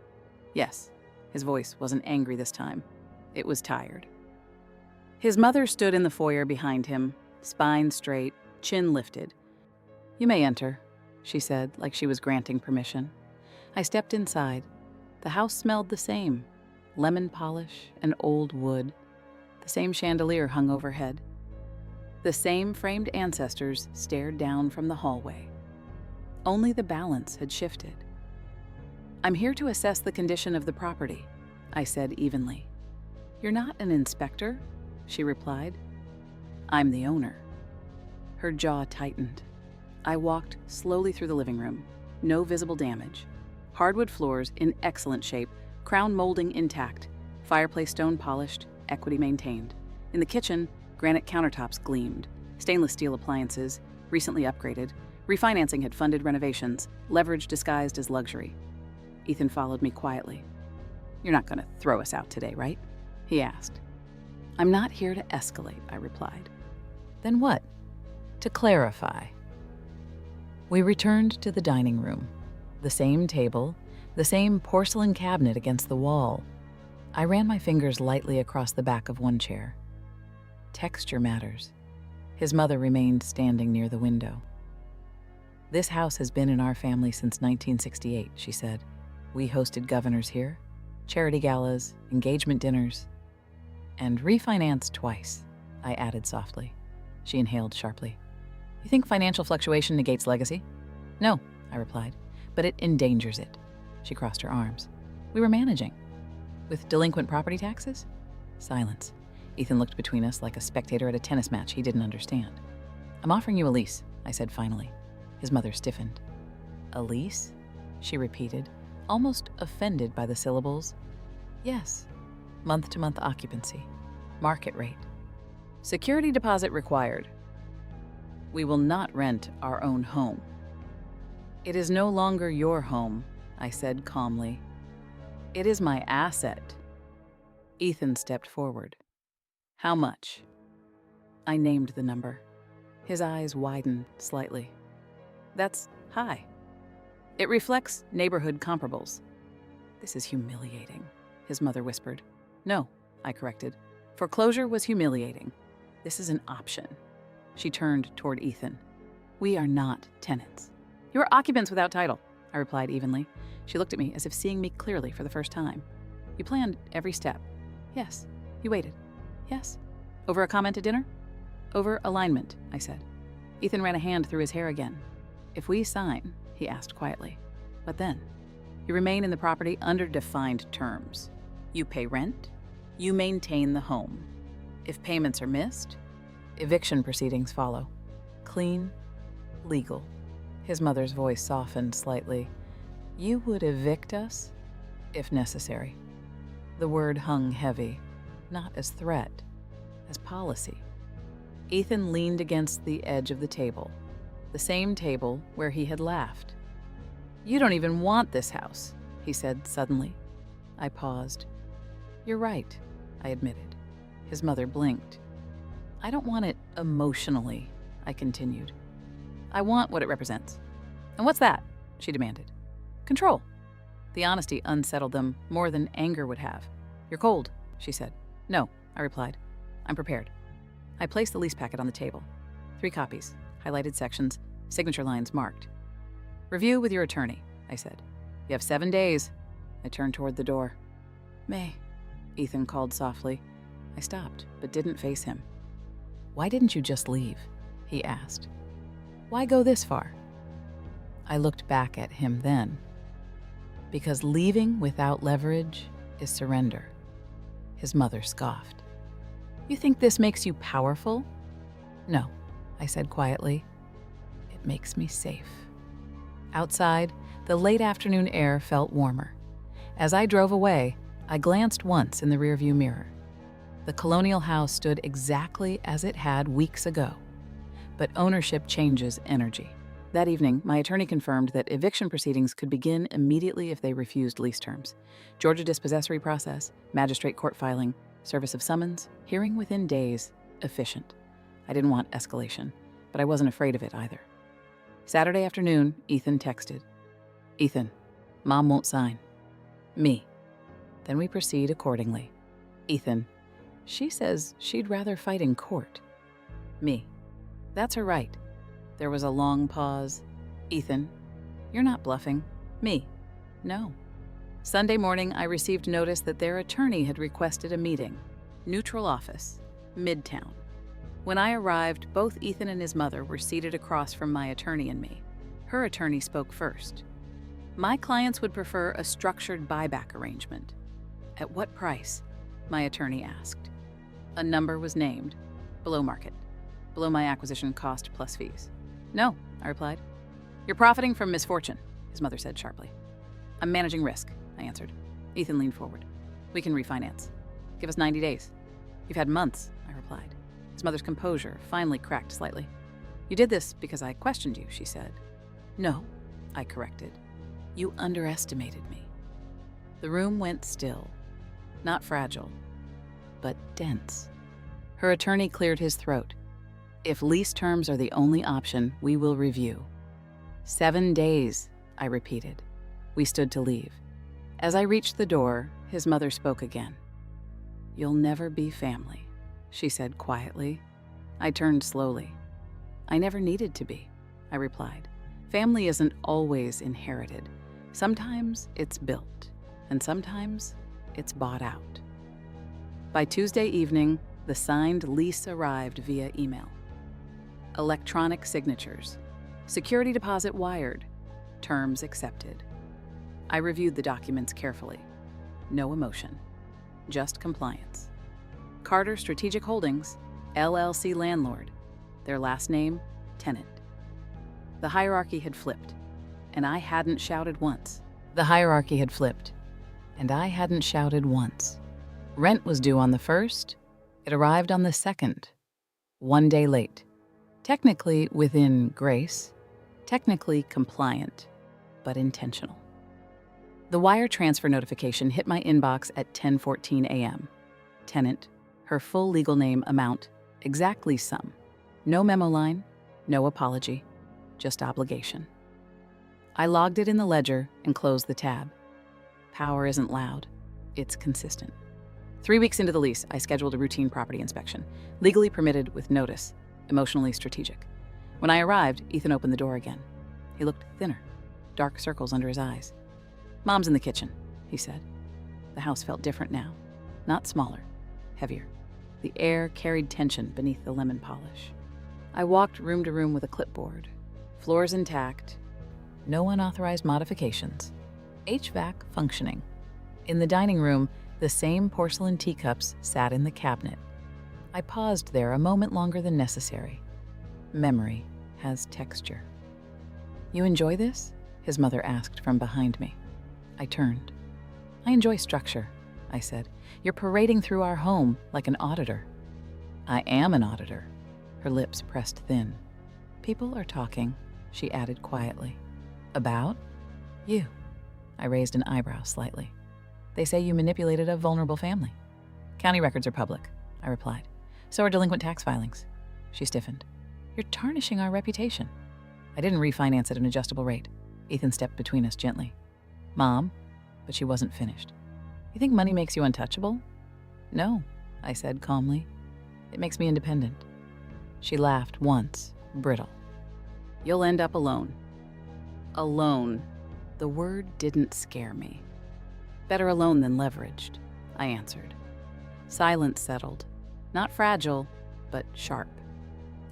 Yes. His voice wasn't angry this time. It was tired. His mother stood in the foyer behind him, spine straight, chin lifted. "You may enter," she said, like she was granting permission. I stepped inside. The house smelled the same. Lemon polish and old wood. The same chandelier hung overhead. The same framed ancestors stared down from the hallway. Only the balance had shifted. "I'm here to assess the condition of the property," I said evenly. "You're not an inspector," she replied. "I'm the owner." Her jaw tightened. I walked slowly through the living room. No visible damage. Hardwood floors in excellent shape, crown molding intact, fireplace stone polished, equity maintained. In the kitchen, granite countertops gleamed, stainless steel appliances, recently upgraded. Refinancing had funded renovations, leverage disguised as luxury. Ethan followed me quietly. "You're not going to throw us out today, right?" he asked. "I'm not here to escalate," I replied. "Then what?" "To clarify." We returned to the dining room. The same table, the same porcelain cabinet against the wall. I ran my fingers lightly across the back of one chair. Texture matters. His mother remained standing near the window. "This house has been in our family since 1968, she said. "We hosted governors here, charity galas, engagement dinners, and refinanced twice," I added softly. She inhaled sharply. "You think financial fluctuation negates legacy?" "No," I replied, "but it endangers it." She crossed her arms. "We were managing. With delinquent property taxes?" Silence. Ethan looked between us like a spectator at a tennis match he didn't understand. "I'm offering you a lease," I said finally. His mother stiffened. "A lease?" she repeated, almost offended by the syllables. "Yes. Month-to-month occupancy. Market rate. Security deposit required. We will not rent our own home." "It is no longer your home," I said calmly. "It is my asset." Ethan stepped forward. "How much?" I named the number. His eyes widened slightly. "That's high. It reflects neighborhood comparables." "This is humiliating," his mother whispered. "No," I corrected. "Foreclosure was humiliating. This is an option." She turned toward Ethan. "We are not tenants." "You are occupants without title," I replied evenly. She looked at me as if seeing me clearly for the first time. "You planned every step." "Yes." "You waited." "Yes." "Over a comment at dinner?" "Over alignment," I said. Ethan ran a hand through his hair again. "If we sign," he asked quietly, "what then?" "You remain in the property under defined terms. You pay rent. You maintain the home. If payments are missed, eviction proceedings follow. Clean, legal." His mother's voice softened slightly. "You would evict us if necessary." The word hung heavy, not as threat, as policy. Ethan leaned against the edge of the table, the same table where he had laughed. "You don't even want this house," he said suddenly. I paused. "You're right," I admitted. His mother blinked. "I don't want it emotionally," I continued. "I want what it represents." "And what's that?" she demanded. "Control." The honesty unsettled them more than anger would have. "You're cold," she said. "No," I replied. "I'm prepared." I placed the lease packet on the table. 3 copies, highlighted sections, signature lines marked. "Review with your attorney," I said. "You have 7 days." I turned toward the door. "May," Ethan called softly. I stopped, but didn't face him. "Why didn't you just leave?" he asked. Why go this far? I looked back at him then. Because leaving without leverage is surrender. His mother scoffed. You think this makes you powerful? No, I said quietly. It makes me safe. Outside, the late afternoon air felt warmer. As I drove away, I glanced once in the rearview mirror. The colonial house stood exactly as it had weeks ago. But ownership changes energy. That evening, my attorney confirmed that eviction proceedings could begin immediately if they refused lease terms. Georgia dispossessory process, magistrate court filing, service of summons, hearing within days, efficient. I didn't want escalation, but I wasn't afraid of it either. Saturday afternoon, Ethan texted. Ethan, Mom won't sign. Me. Then we proceed accordingly. Ethan, she says she'd rather fight in court. Me. That's her right. There was a long pause. Ethan, you're not bluffing. Me. No. Sunday morning, I received notice that their attorney had requested a meeting. Neutral office. Midtown. When I arrived, both Ethan and his mother were seated across from my attorney and me. Her attorney spoke first. My clients would prefer a structured buyback arrangement. At what price? My attorney asked. A number was named. Below market. Below my acquisition cost plus fees. No, I replied. You're profiting from misfortune, his mother said sharply. I'm managing risk, I answered. Ethan leaned forward. We can refinance. Give us 90 days. You've had months, I replied. His mother's composure finally cracked slightly. You did this because I questioned you, she said. No, I corrected. You underestimated me. The room went still. Not fragile, but dense. Her attorney cleared his throat. If lease terms are the only option, we will review. 7 days, I repeated. We stood to leave. As I reached the door, his mother spoke again. You'll never be family, she said quietly. I turned slowly. I never needed to be, I replied. Family isn't always inherited. Sometimes it's built, and sometimes it's bought out. By Tuesday evening, the signed lease arrived via email. Electronic signatures. Security deposit wired. Terms accepted. I reviewed the documents carefully. No emotion. Just compliance. Carter Strategic Holdings, LLC landlord. Their last name, tenant. The hierarchy had flipped, and I hadn't shouted once. The hierarchy had flipped, and I hadn't shouted once. Rent was due on the 1st. It arrived on the 2nd. 1 day late. Technically within grace. Technically compliant, but intentional. The wire transfer notification hit my inbox at 10:14 a.m. Tenant, her full legal name, amount, exactly sum. No memo line, no apology, just obligation. I logged it in the ledger and closed the tab. Power isn't loud, it's consistent. 3 weeks into the lease, I scheduled a routine property inspection, legally permitted with notice, emotionally strategic. When I arrived, Ethan opened the door again. He looked thinner, dark circles under his eyes. Mom's in the kitchen, he said. The house felt different now, not smaller, heavier. The air carried tension beneath the lemon polish. I walked room to room with a clipboard. Floors intact, no unauthorized modifications. HVAC functioning. In the dining room, the same porcelain teacups sat in the cabinet. I paused there a moment longer than necessary. Memory has texture. You enjoy this? His mother asked from behind me. I turned. I enjoy structure, I said. You're parading through our home like an auditor. I am an auditor. Her lips pressed thin. People are talking, she added quietly. About? You. I raised an eyebrow slightly. They say you manipulated a vulnerable family. County records are public, I replied. So are delinquent tax filings. She stiffened. You're tarnishing our reputation. I didn't refinance at an adjustable rate. Ethan stepped between us gently. Mom, but she wasn't finished. You think money makes you untouchable? No, I said calmly. It makes me independent. She laughed once, brittle. You'll end up alone. Alone. The word didn't scare me. Better alone than leveraged, I answered. Silence settled. Not fragile, but sharp.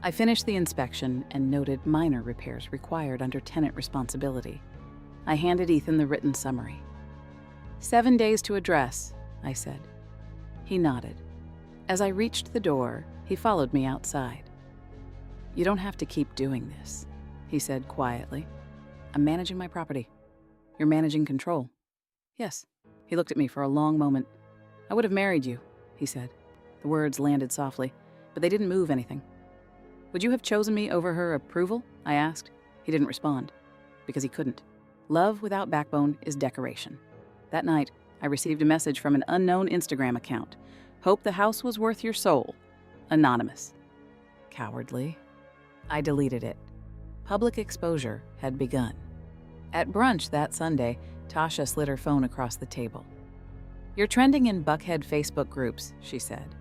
I finished the inspection and noted minor repairs required under tenant responsibility. I handed Ethan the written summary. 7 days to address, I said. He nodded. As I reached the door, he followed me outside. You don't have to keep doing this, he said quietly. I'm managing my property. You're managing control. Yes. He looked at me for a long moment. I would have married you, he said. The words landed softly, but they didn't move anything. Would you have chosen me over her approval? I asked. He didn't respond, because he couldn't. Love without backbone is decoration. That night, I received a message from an unknown Instagram account. Hope the house was worth your soul. Anonymous. Cowardly. I deleted it. Public exposure had begun. At brunch that Sunday, Tasha slid her phone across the table. You're trending in Buckhead Facebook groups, she said.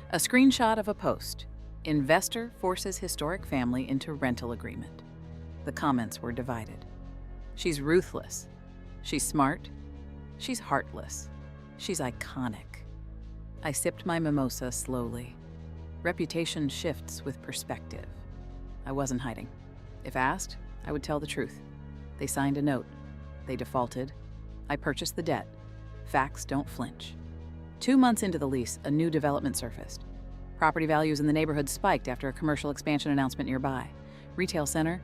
A screenshot of a post. Investor forces historic family into rental agreement. The comments were divided. She's ruthless. She's smart. She's heartless. She's iconic. I sipped my mimosa slowly. Reputation shifts with perspective. I wasn't hiding. If asked, I would tell the truth. They signed a note. They defaulted. I purchased the debt. Facts don't flinch. 2 months into the lease, a new development surfaced. Property values in the neighborhood spiked after a commercial expansion announcement nearby. Retail center,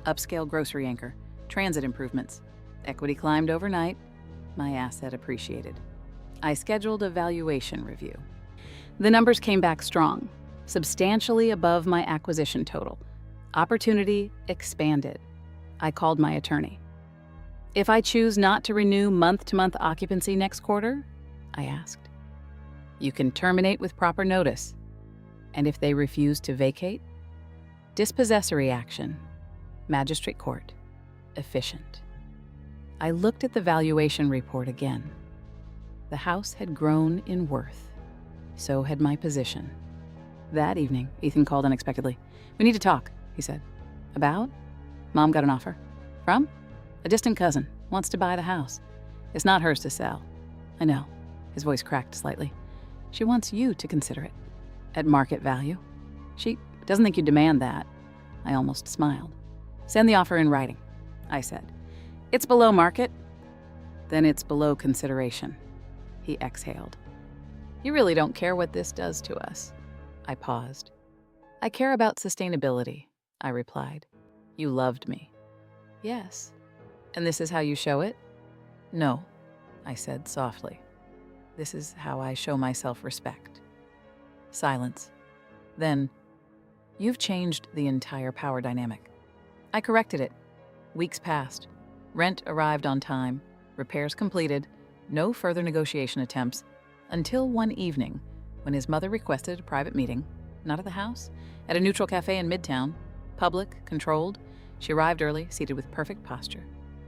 upscale grocery anchor, transit improvements. Equity climbed overnight. My asset appreciated. I scheduled a valuation review. The numbers came back strong, substantially above my acquisition total. Opportunity expanded. I called my attorney. If I choose not to renew month-to-month occupancy next quarter, I asked. You can terminate with proper notice. And if they refuse to vacate? Dispossessory action. Magistrate court. Efficient. I looked at the valuation report again. The house had grown in worth. So had my position. That evening, Ethan called unexpectedly. We need to talk, he said. About? Mom got an offer. From? A distant cousin. Wants to buy the house. It's not hers to sell. I know. His voice cracked slightly. She wants you to consider it. At market value. She doesn't think you demand that. I almost smiled. Send the offer in writing, I said. It's below market. Then it's below consideration. He exhaled. You really don't care what this does to us. I paused. I care about sustainability, I replied. You loved me. Yes. And this is how you show it? No, I said softly. This is how I show my self-respect. Silence. Then, you've changed the entire power dynamic. I corrected it. Weeks passed. Rent arrived on time. Repairs completed. No further negotiation attempts. Until one evening, when his mother requested a private meeting, not at the house, at a neutral cafe in Midtown, public, controlled. She arrived early, seated with perfect posture.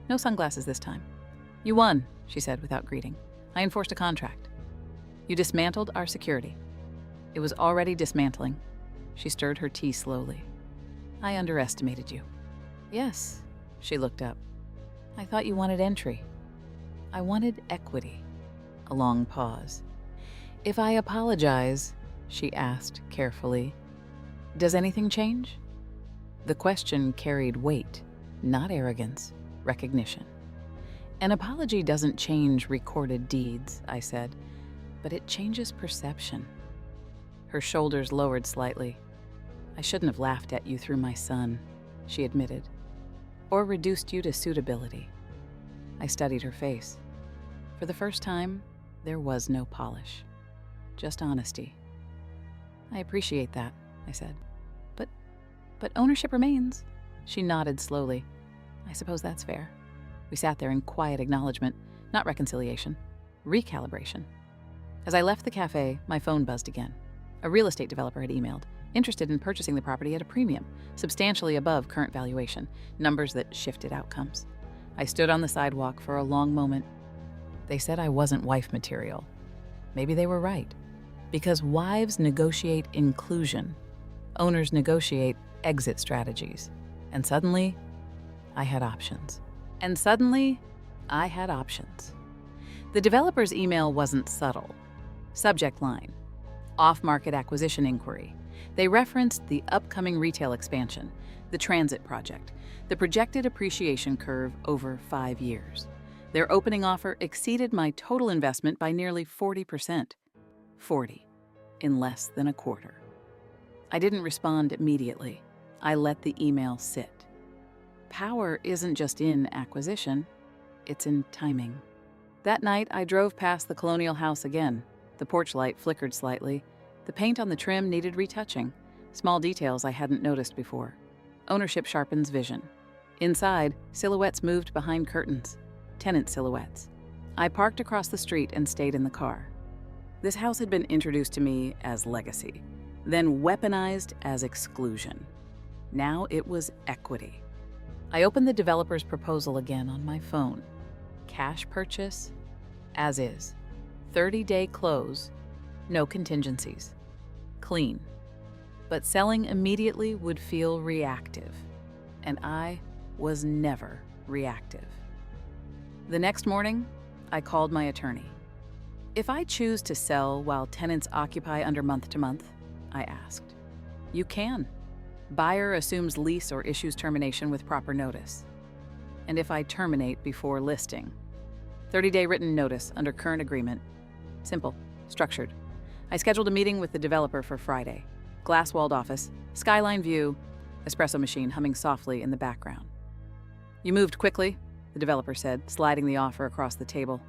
No sunglasses this time. You won, she said without greeting. I enforced a contract. You dismantled our security. It was already dismantling. She stirred her tea slowly. I underestimated you. Yes, she looked up. I thought you wanted entry. I wanted equity. A long pause. If I apologize, she asked carefully, does anything change? The question carried weight, not arrogance, recognition. An apology doesn't change recorded deeds, I said, but it changes perception. Her shoulders lowered slightly. I shouldn't have laughed at you through my son, she admitted, or reduced you to suitability. I studied her face. For the first time, there was no polish, just honesty. I appreciate that, I said. But ownership remains. She nodded slowly. I suppose that's fair. We sat there in quiet acknowledgement, not reconciliation, recalibration. As I left the cafe, my phone buzzed again. A real estate developer had emailed, interested in purchasing the property at a premium, substantially above current valuation, numbers that shifted outcomes. I stood on the sidewalk for a long moment. They said I wasn't wife material. Maybe they were right. Because wives negotiate inclusion. Owners negotiate exit strategies. And suddenly, I had options. The developer's email wasn't subtle. Subject line, off-market acquisition inquiry. They referenced the upcoming retail expansion, the transit project, the projected appreciation curve over 5 years. Their opening offer exceeded my total investment by nearly 40%. 40 in less than a quarter. I didn't respond immediately. I let the email sit. Power isn't just in acquisition, it's in timing. That night, I drove past the colonial house again. The porch light flickered slightly. The paint on the trim needed retouching. Small details I hadn't noticed before. Ownership sharpens vision. Inside, silhouettes moved behind curtains. Tenant silhouettes. I parked across the street and stayed in the car. This house had been introduced to me as legacy, then weaponized as exclusion. Now it was equity. I opened the developer's proposal again on my phone. Cash purchase, as is. 30-day close, no contingencies. Clean. But selling immediately would feel reactive, and I was never reactive. The next morning, I called my attorney. If I choose to sell while tenants occupy under month to month, I asked. You can. Buyer assumes lease or issues termination with proper notice. And if I terminate before listing? 30-day written notice under current agreement. Simple, structured. I scheduled a meeting with the developer for Friday. Glass-walled office, skyline view, espresso machine humming softly in the background. You moved quickly, the developer said, sliding the offer across the table.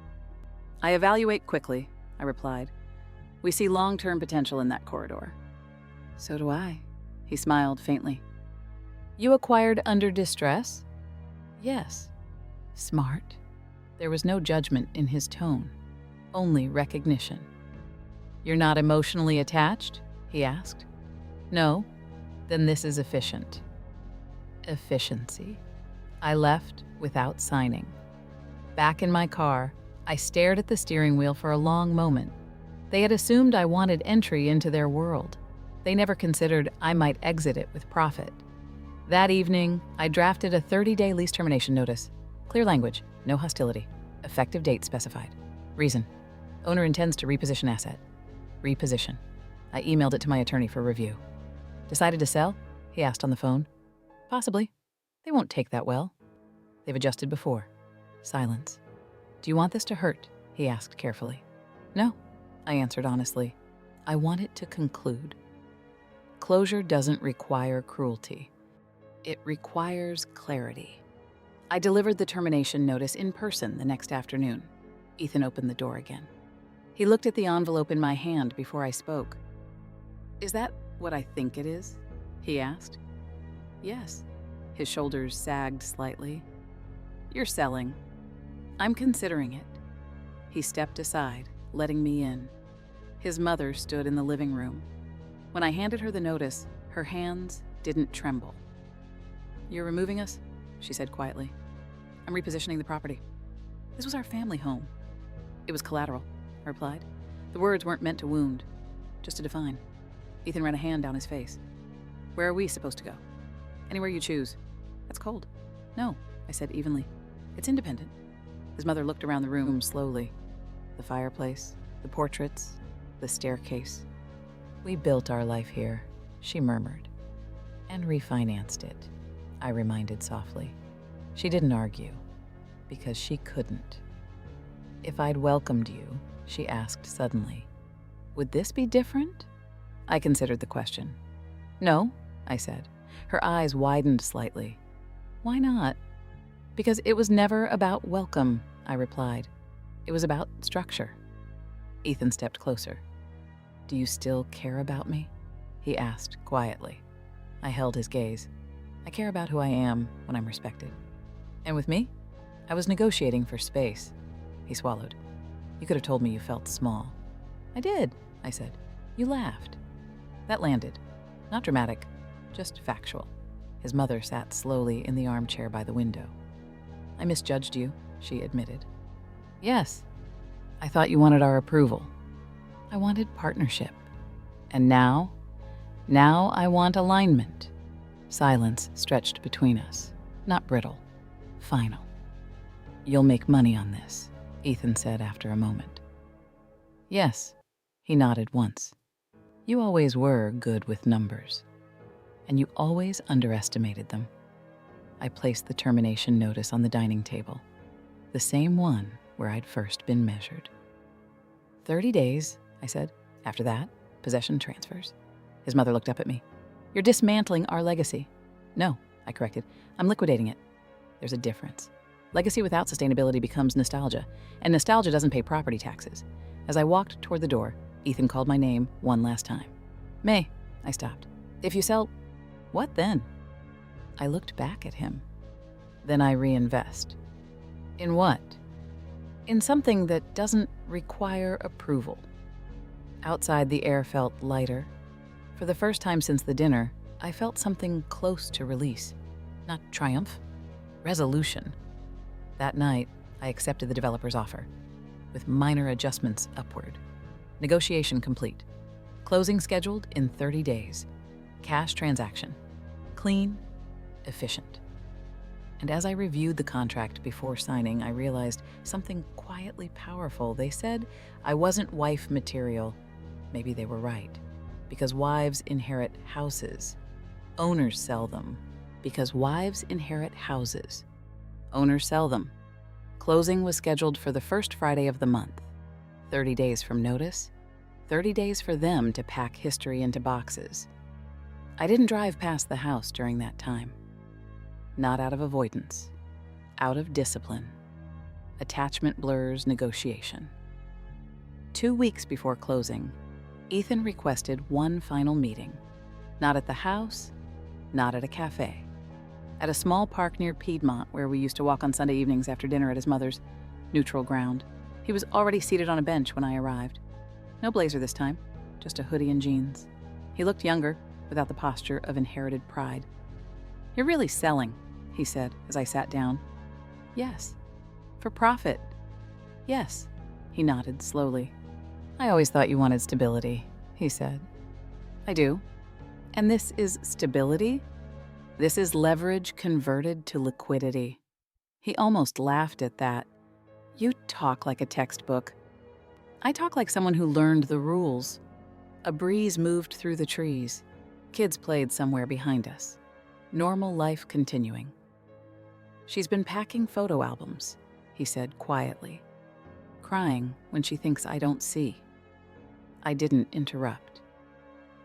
I evaluate quickly, I replied. We see long-term potential in that corridor. So do I, he smiled faintly. You acquired under distress? Yes. Smart. There was no judgment in his tone, only recognition. You're not emotionally attached? He asked. No. Then this is efficient. Efficiency. I left without signing. Back in my car, I stared at the steering wheel for a long moment. They had assumed I wanted entry into their world. They never considered I might exit it with profit. That evening, I drafted a 30-day lease termination notice. Clear language, no hostility. Effective date specified. Reason: owner intends to reposition asset. Reposition. I emailed it to my attorney for review. Decided to sell? He asked on the phone. Possibly. They won't take that well. They've adjusted before. Silence. Do you want this to hurt? He asked carefully. No, I answered honestly. I want it to conclude. Closure doesn't require cruelty. It requires clarity. I delivered the termination notice in person the next afternoon. Ethan opened the door again. He looked at the envelope in my hand before I spoke. Is that what I think it is? He asked. Yes. His shoulders sagged slightly. You're selling. I'm considering it. He stepped aside, letting me in. His mother stood in the living room. When I handed her the notice, her hands didn't tremble. You're removing us? She said quietly. I'm repositioning the property. This was our family home. It was collateral, I replied. The words weren't meant to wound, just to define. Ethan ran a hand down his face. Where are we supposed to go? Anywhere you choose. That's cold. No, I said evenly. It's independent. His mother looked around the room slowly. The fireplace, the portraits, the staircase. We built our life here, she murmured. And refinanced it, I reminded softly. She didn't argue, because she couldn't. If I'd welcomed you, she asked suddenly, would this be different? I considered the question. No, I said. Her eyes widened slightly. Why not? Because it was never about welcome, I replied. It was about structure. Ethan stepped closer. Do you still care about me? He asked quietly. I held his gaze. I care about who I am when I'm respected. And with me? I was negotiating for space. He swallowed. You could have told me you felt small. I did, I said. You laughed. That landed. Not dramatic, just factual. His mother sat slowly in the armchair by the window. I misjudged you, she admitted. Yes. I thought you wanted our approval. I wanted partnership. And now I want alignment. Silence stretched between us, not brittle, final. You'll make money on this, Ethan said after a moment. Yes, he nodded once. You always were good with numbers, and you always underestimated them. I placed the termination notice on the dining table, the same one where I'd first been measured. 30 days, I said. After that, possession transfers. His mother looked up at me. You're dismantling our legacy. No, I corrected. I'm liquidating it. There's a difference. Legacy without sustainability becomes nostalgia, and nostalgia doesn't pay property taxes. As I walked toward the door, Ethan called my name one last time. May, I stopped. If you sell... What then? I looked back at him. Then I reinvest. In what? In something that doesn't require approval. Outside, the air felt lighter. For the first time since the dinner, I felt something close to release. Not triumph, resolution. That night, I accepted the developer's offer, with minor adjustments upward. Negotiation complete. Closing scheduled in 30 days. Cash transaction. Clean, efficient. And as I reviewed the contract before signing, I realized something quietly powerful. They said I wasn't wife material. Maybe they were right. Because wives inherit houses. Owners sell them. Because wives inherit houses. Owners sell them. Closing was scheduled for the first Friday of the month. 30 days from notice. 30 days for them to pack history into boxes. I didn't drive past the house during that time. Not out of avoidance. Out of discipline. Attachment blurs negotiation. 2 weeks before closing, Ethan requested one final meeting. Not at the house, not at a cafe. At a small park near Piedmont where we used to walk on Sunday evenings after dinner at his mother's. Neutral ground. He was already seated on a bench when I arrived. No blazer this time, just a hoodie and jeans. He looked younger, without the posture of inherited pride. You're really selling, he said as I sat down. Yes. For profit. Yes. He nodded slowly. I always thought you wanted stability, he said. I do. And this is stability? This is leverage converted to liquidity. He almost laughed at that. You talk like a textbook. I talk like someone who learned the rules. A breeze moved through the trees. Kids played somewhere behind us. Normal life continuing. She's been packing photo albums, he said quietly. Crying when she thinks I don't see. I didn't interrupt.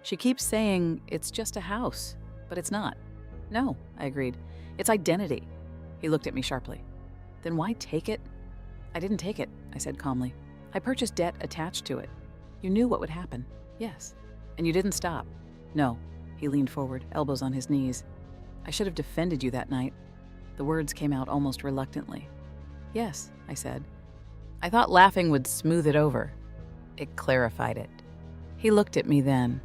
She keeps saying it's just a house, but it's not. No, I agreed. It's identity. He looked at me sharply. Then why take it? I didn't take it, I said calmly. I purchased debt attached to it. You knew what would happen. Yes. And you didn't stop. No. He leaned forward, elbows on his knees. I should have defended you that night. The words came out almost reluctantly. Yes, I said. I thought laughing would smooth it over. It clarified it. He looked at me then.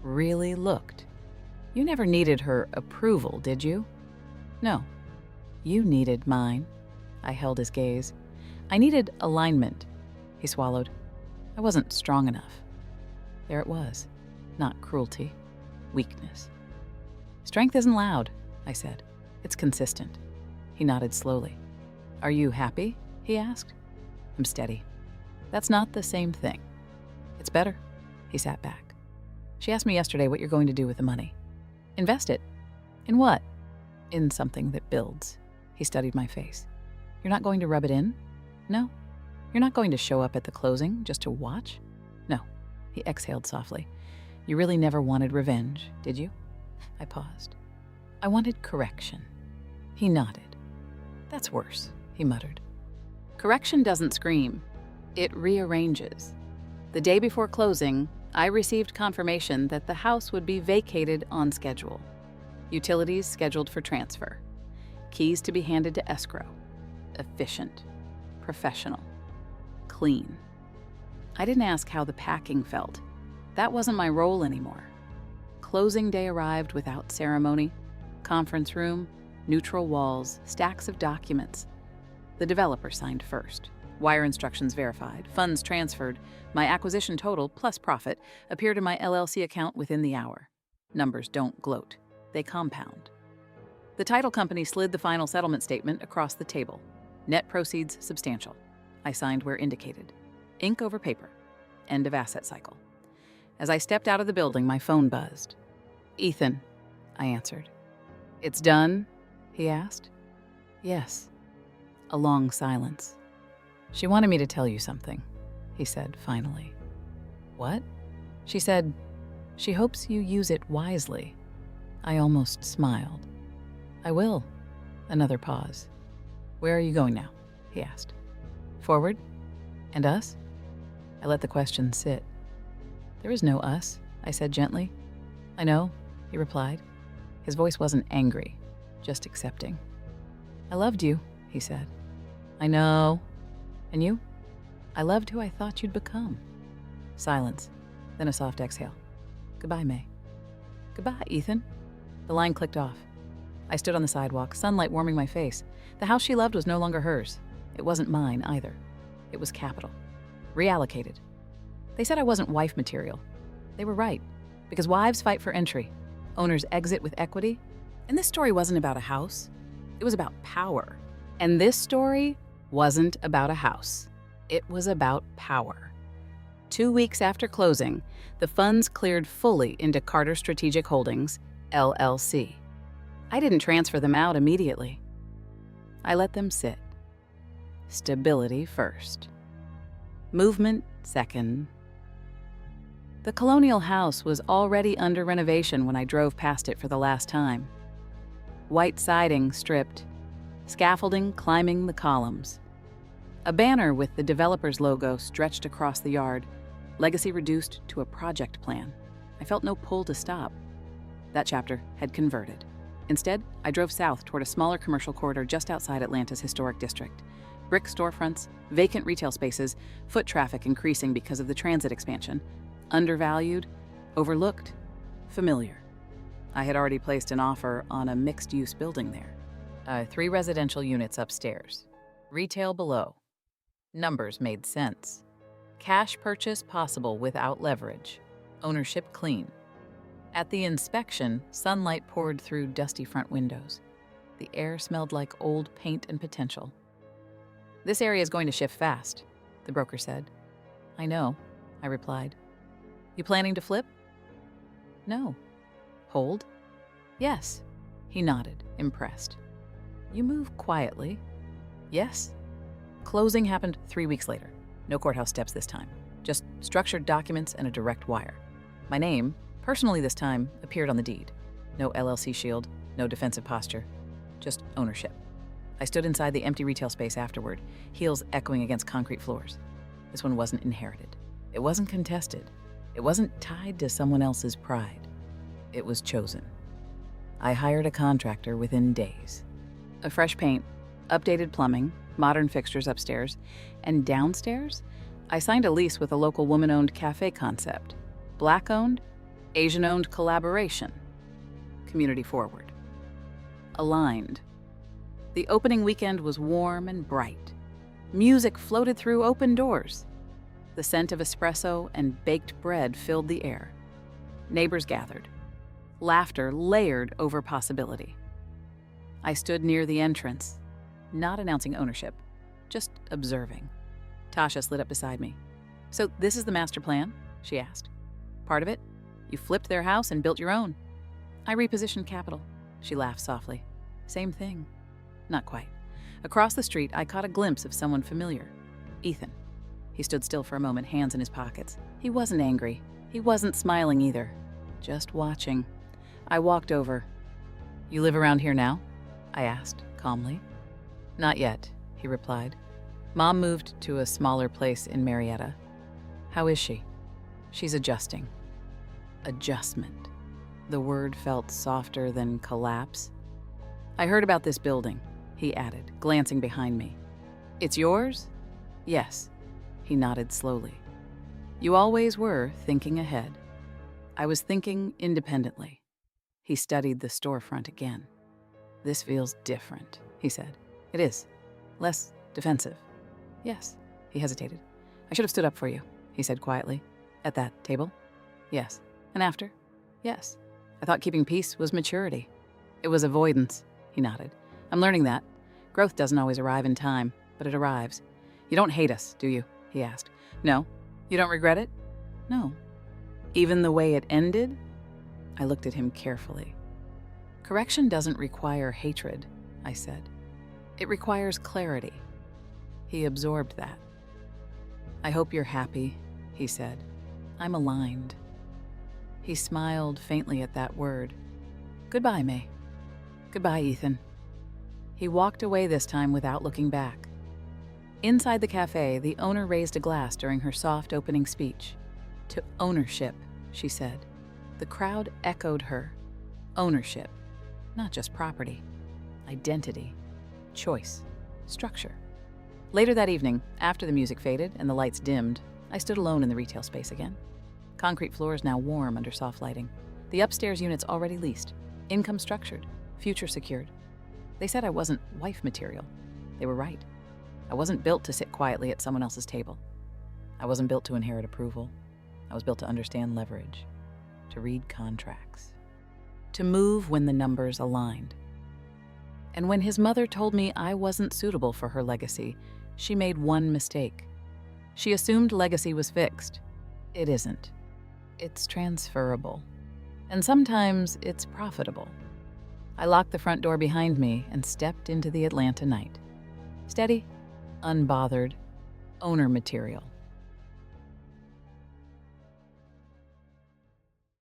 Really looked. You never needed her approval, did you? No. You needed mine. I held his gaze. I needed alignment. He swallowed. I wasn't strong enough. There it was. Not cruelty. Weakness. Strength isn't loud, I said. It's consistent. He nodded slowly. Are you happy? He asked. I'm steady. That's not the same thing. It's better. He sat back. She asked me yesterday what you're going to do with the money. Invest it. In what? In something that builds. He studied my face. You're not going to rub it in? No. You're not going to show up at the closing just to watch? No. He exhaled softly. You really never wanted revenge, did you? I paused. I wanted correction. He nodded. That's worse, he muttered. Correction doesn't scream. It rearranges. The day before closing, I received confirmation that the house would be vacated on schedule. Utilities scheduled for transfer. Keys to be handed to escrow. Efficient. Professional. Clean. I didn't ask how the packing felt. That wasn't my role anymore. Closing day arrived without ceremony. Conference room, neutral walls, stacks of documents. The developer signed first. Wire instructions verified, funds transferred. My acquisition total, plus profit, appeared in my LLC account within the hour. Numbers don't gloat. They compound. The title company slid the final settlement statement across the table. Net proceeds substantial. I signed where indicated. Ink over paper. End of asset cycle. As I stepped out of the building, my phone buzzed. "Ethan," I answered. "It's done?" he asked. "Yes." A long silence. "She wanted me to tell you something," he said finally. "What?" She said, "She hopes you use it wisely." I almost smiled. "I will." Another pause. "Where are you going now?" he asked. "Forward? And us?" I let the question sit. "There is no us," I said gently. "I know," he replied. His voice wasn't angry, just accepting. "I loved you," he said. "I know. And you?" "I loved who I thought you'd become." Silence, then a soft exhale. "Goodbye, May." "Goodbye, Ethan." The line clicked off. I stood on the sidewalk, sunlight warming my face. The house she loved was no longer hers. It wasn't mine either. It was capital. Reallocated. They said I wasn't wife material. They were right, because wives fight for entry. Owners exit with equity. And this story wasn't about a house. It was about power. And this story wasn't about a house. It was about power. 2 weeks after closing, the funds cleared fully into Carter Strategic Holdings, LLC. I didn't transfer them out immediately. I let them sit. Stability first. Movement second. The colonial house was already under renovation when I drove past it for the last time. White siding stripped, scaffolding climbing the columns. A banner with the developer's logo stretched across the yard, legacy reduced to a project plan. I felt no pull to stop. That chapter had converted. Instead, I drove south toward a smaller commercial corridor just outside Atlanta's historic district. Brick storefronts, vacant retail spaces, foot traffic increasing because of the transit expansion. Undervalued, overlooked, familiar. I had already placed an offer on a mixed-use building there. 3 residential units upstairs. Retail below. Numbers made sense. Cash purchase possible without leverage. Ownership clean. At the inspection, sunlight poured through dusty front windows. The air smelled like old paint and potential. "This area is going to shift fast," the broker said. "I know," I replied. "You planning to flip?" "No." "Hold?" "Yes." He nodded, impressed. "You move quietly." "Yes." Closing happened 3 weeks later. No courthouse steps this time. Just structured documents and a direct wire. My name, personally this time, appeared on the deed. No LLC shield, no defensive posture, just ownership. I stood inside the empty retail space afterward, heels echoing against concrete floors. This one wasn't inherited. It wasn't contested. It wasn't tied to someone else's pride. It was chosen. I hired a contractor within days. A fresh paint, updated plumbing, modern fixtures upstairs, and downstairs, I signed a lease with a local woman-owned cafe concept. Black-owned, Asian-owned collaboration. Community forward. Aligned. The opening weekend was warm and bright. Music floated through open doors. The scent of espresso and baked bread filled the air. Neighbors gathered. Laughter layered over possibility. I stood near the entrance, not announcing ownership, just observing. Tasha slid up beside me. "So this is the master plan?" she asked. "Part of it? You flipped their house and built your own." "I repositioned capital," she laughed softly. "Same thing." Not quite. Across the street, I caught a glimpse of someone familiar. Ethan. He stood still for a moment, hands in his pockets. He wasn't angry. He wasn't smiling either. Just watching. I walked over. "You live around here now?" I asked, calmly. "Not yet," he replied. "Mom moved to a smaller place in Marietta." "How is she?" "She's adjusting." Adjustment. The word felt softer than collapse. "I heard about this building," he added, glancing behind me. "It's yours?" "Yes." He nodded slowly. "You always were thinking ahead." I was thinking independently. He studied the storefront again. "This feels different," he said. "It is. Less defensive." "Yes." He hesitated. "I should have stood up for you," he said quietly. "At that table?" "Yes." "And after?" "Yes." "I thought keeping peace was maturity." "It was avoidance," he nodded. "I'm learning that. Growth doesn't always arrive in time, but it arrives. You don't hate us, do you?" he asked. "No." "You don't regret it?" "No." Even the way it ended? I looked at him carefully. Correction doesn't require hatred, I said. It requires clarity. He absorbed that. I hope you're happy, he said. I'm aligned. He smiled faintly at that word. Goodbye, May. Goodbye, Ethan. He walked away this time without looking back. Inside the cafe, the owner raised a glass during her soft opening speech. To ownership, she said. The crowd echoed her. Ownership, not just property. Identity, choice, structure. Later that evening, after the music faded and the lights dimmed, I stood alone in the retail space again. Concrete floors now warm under soft lighting. The upstairs units already leased. Income structured. Future secured. They said I wasn't wife material. They were right. I wasn't built to sit quietly at someone else's table. I wasn't built to inherit approval. I was built to understand leverage, to read contracts, to move when the numbers aligned. And when his mother told me I wasn't suitable for her legacy, she made one mistake. She assumed legacy was fixed. It isn't. It's transferable. And sometimes it's profitable. I locked the front door behind me and stepped into the Atlanta night. Steady, unbothered, owner material.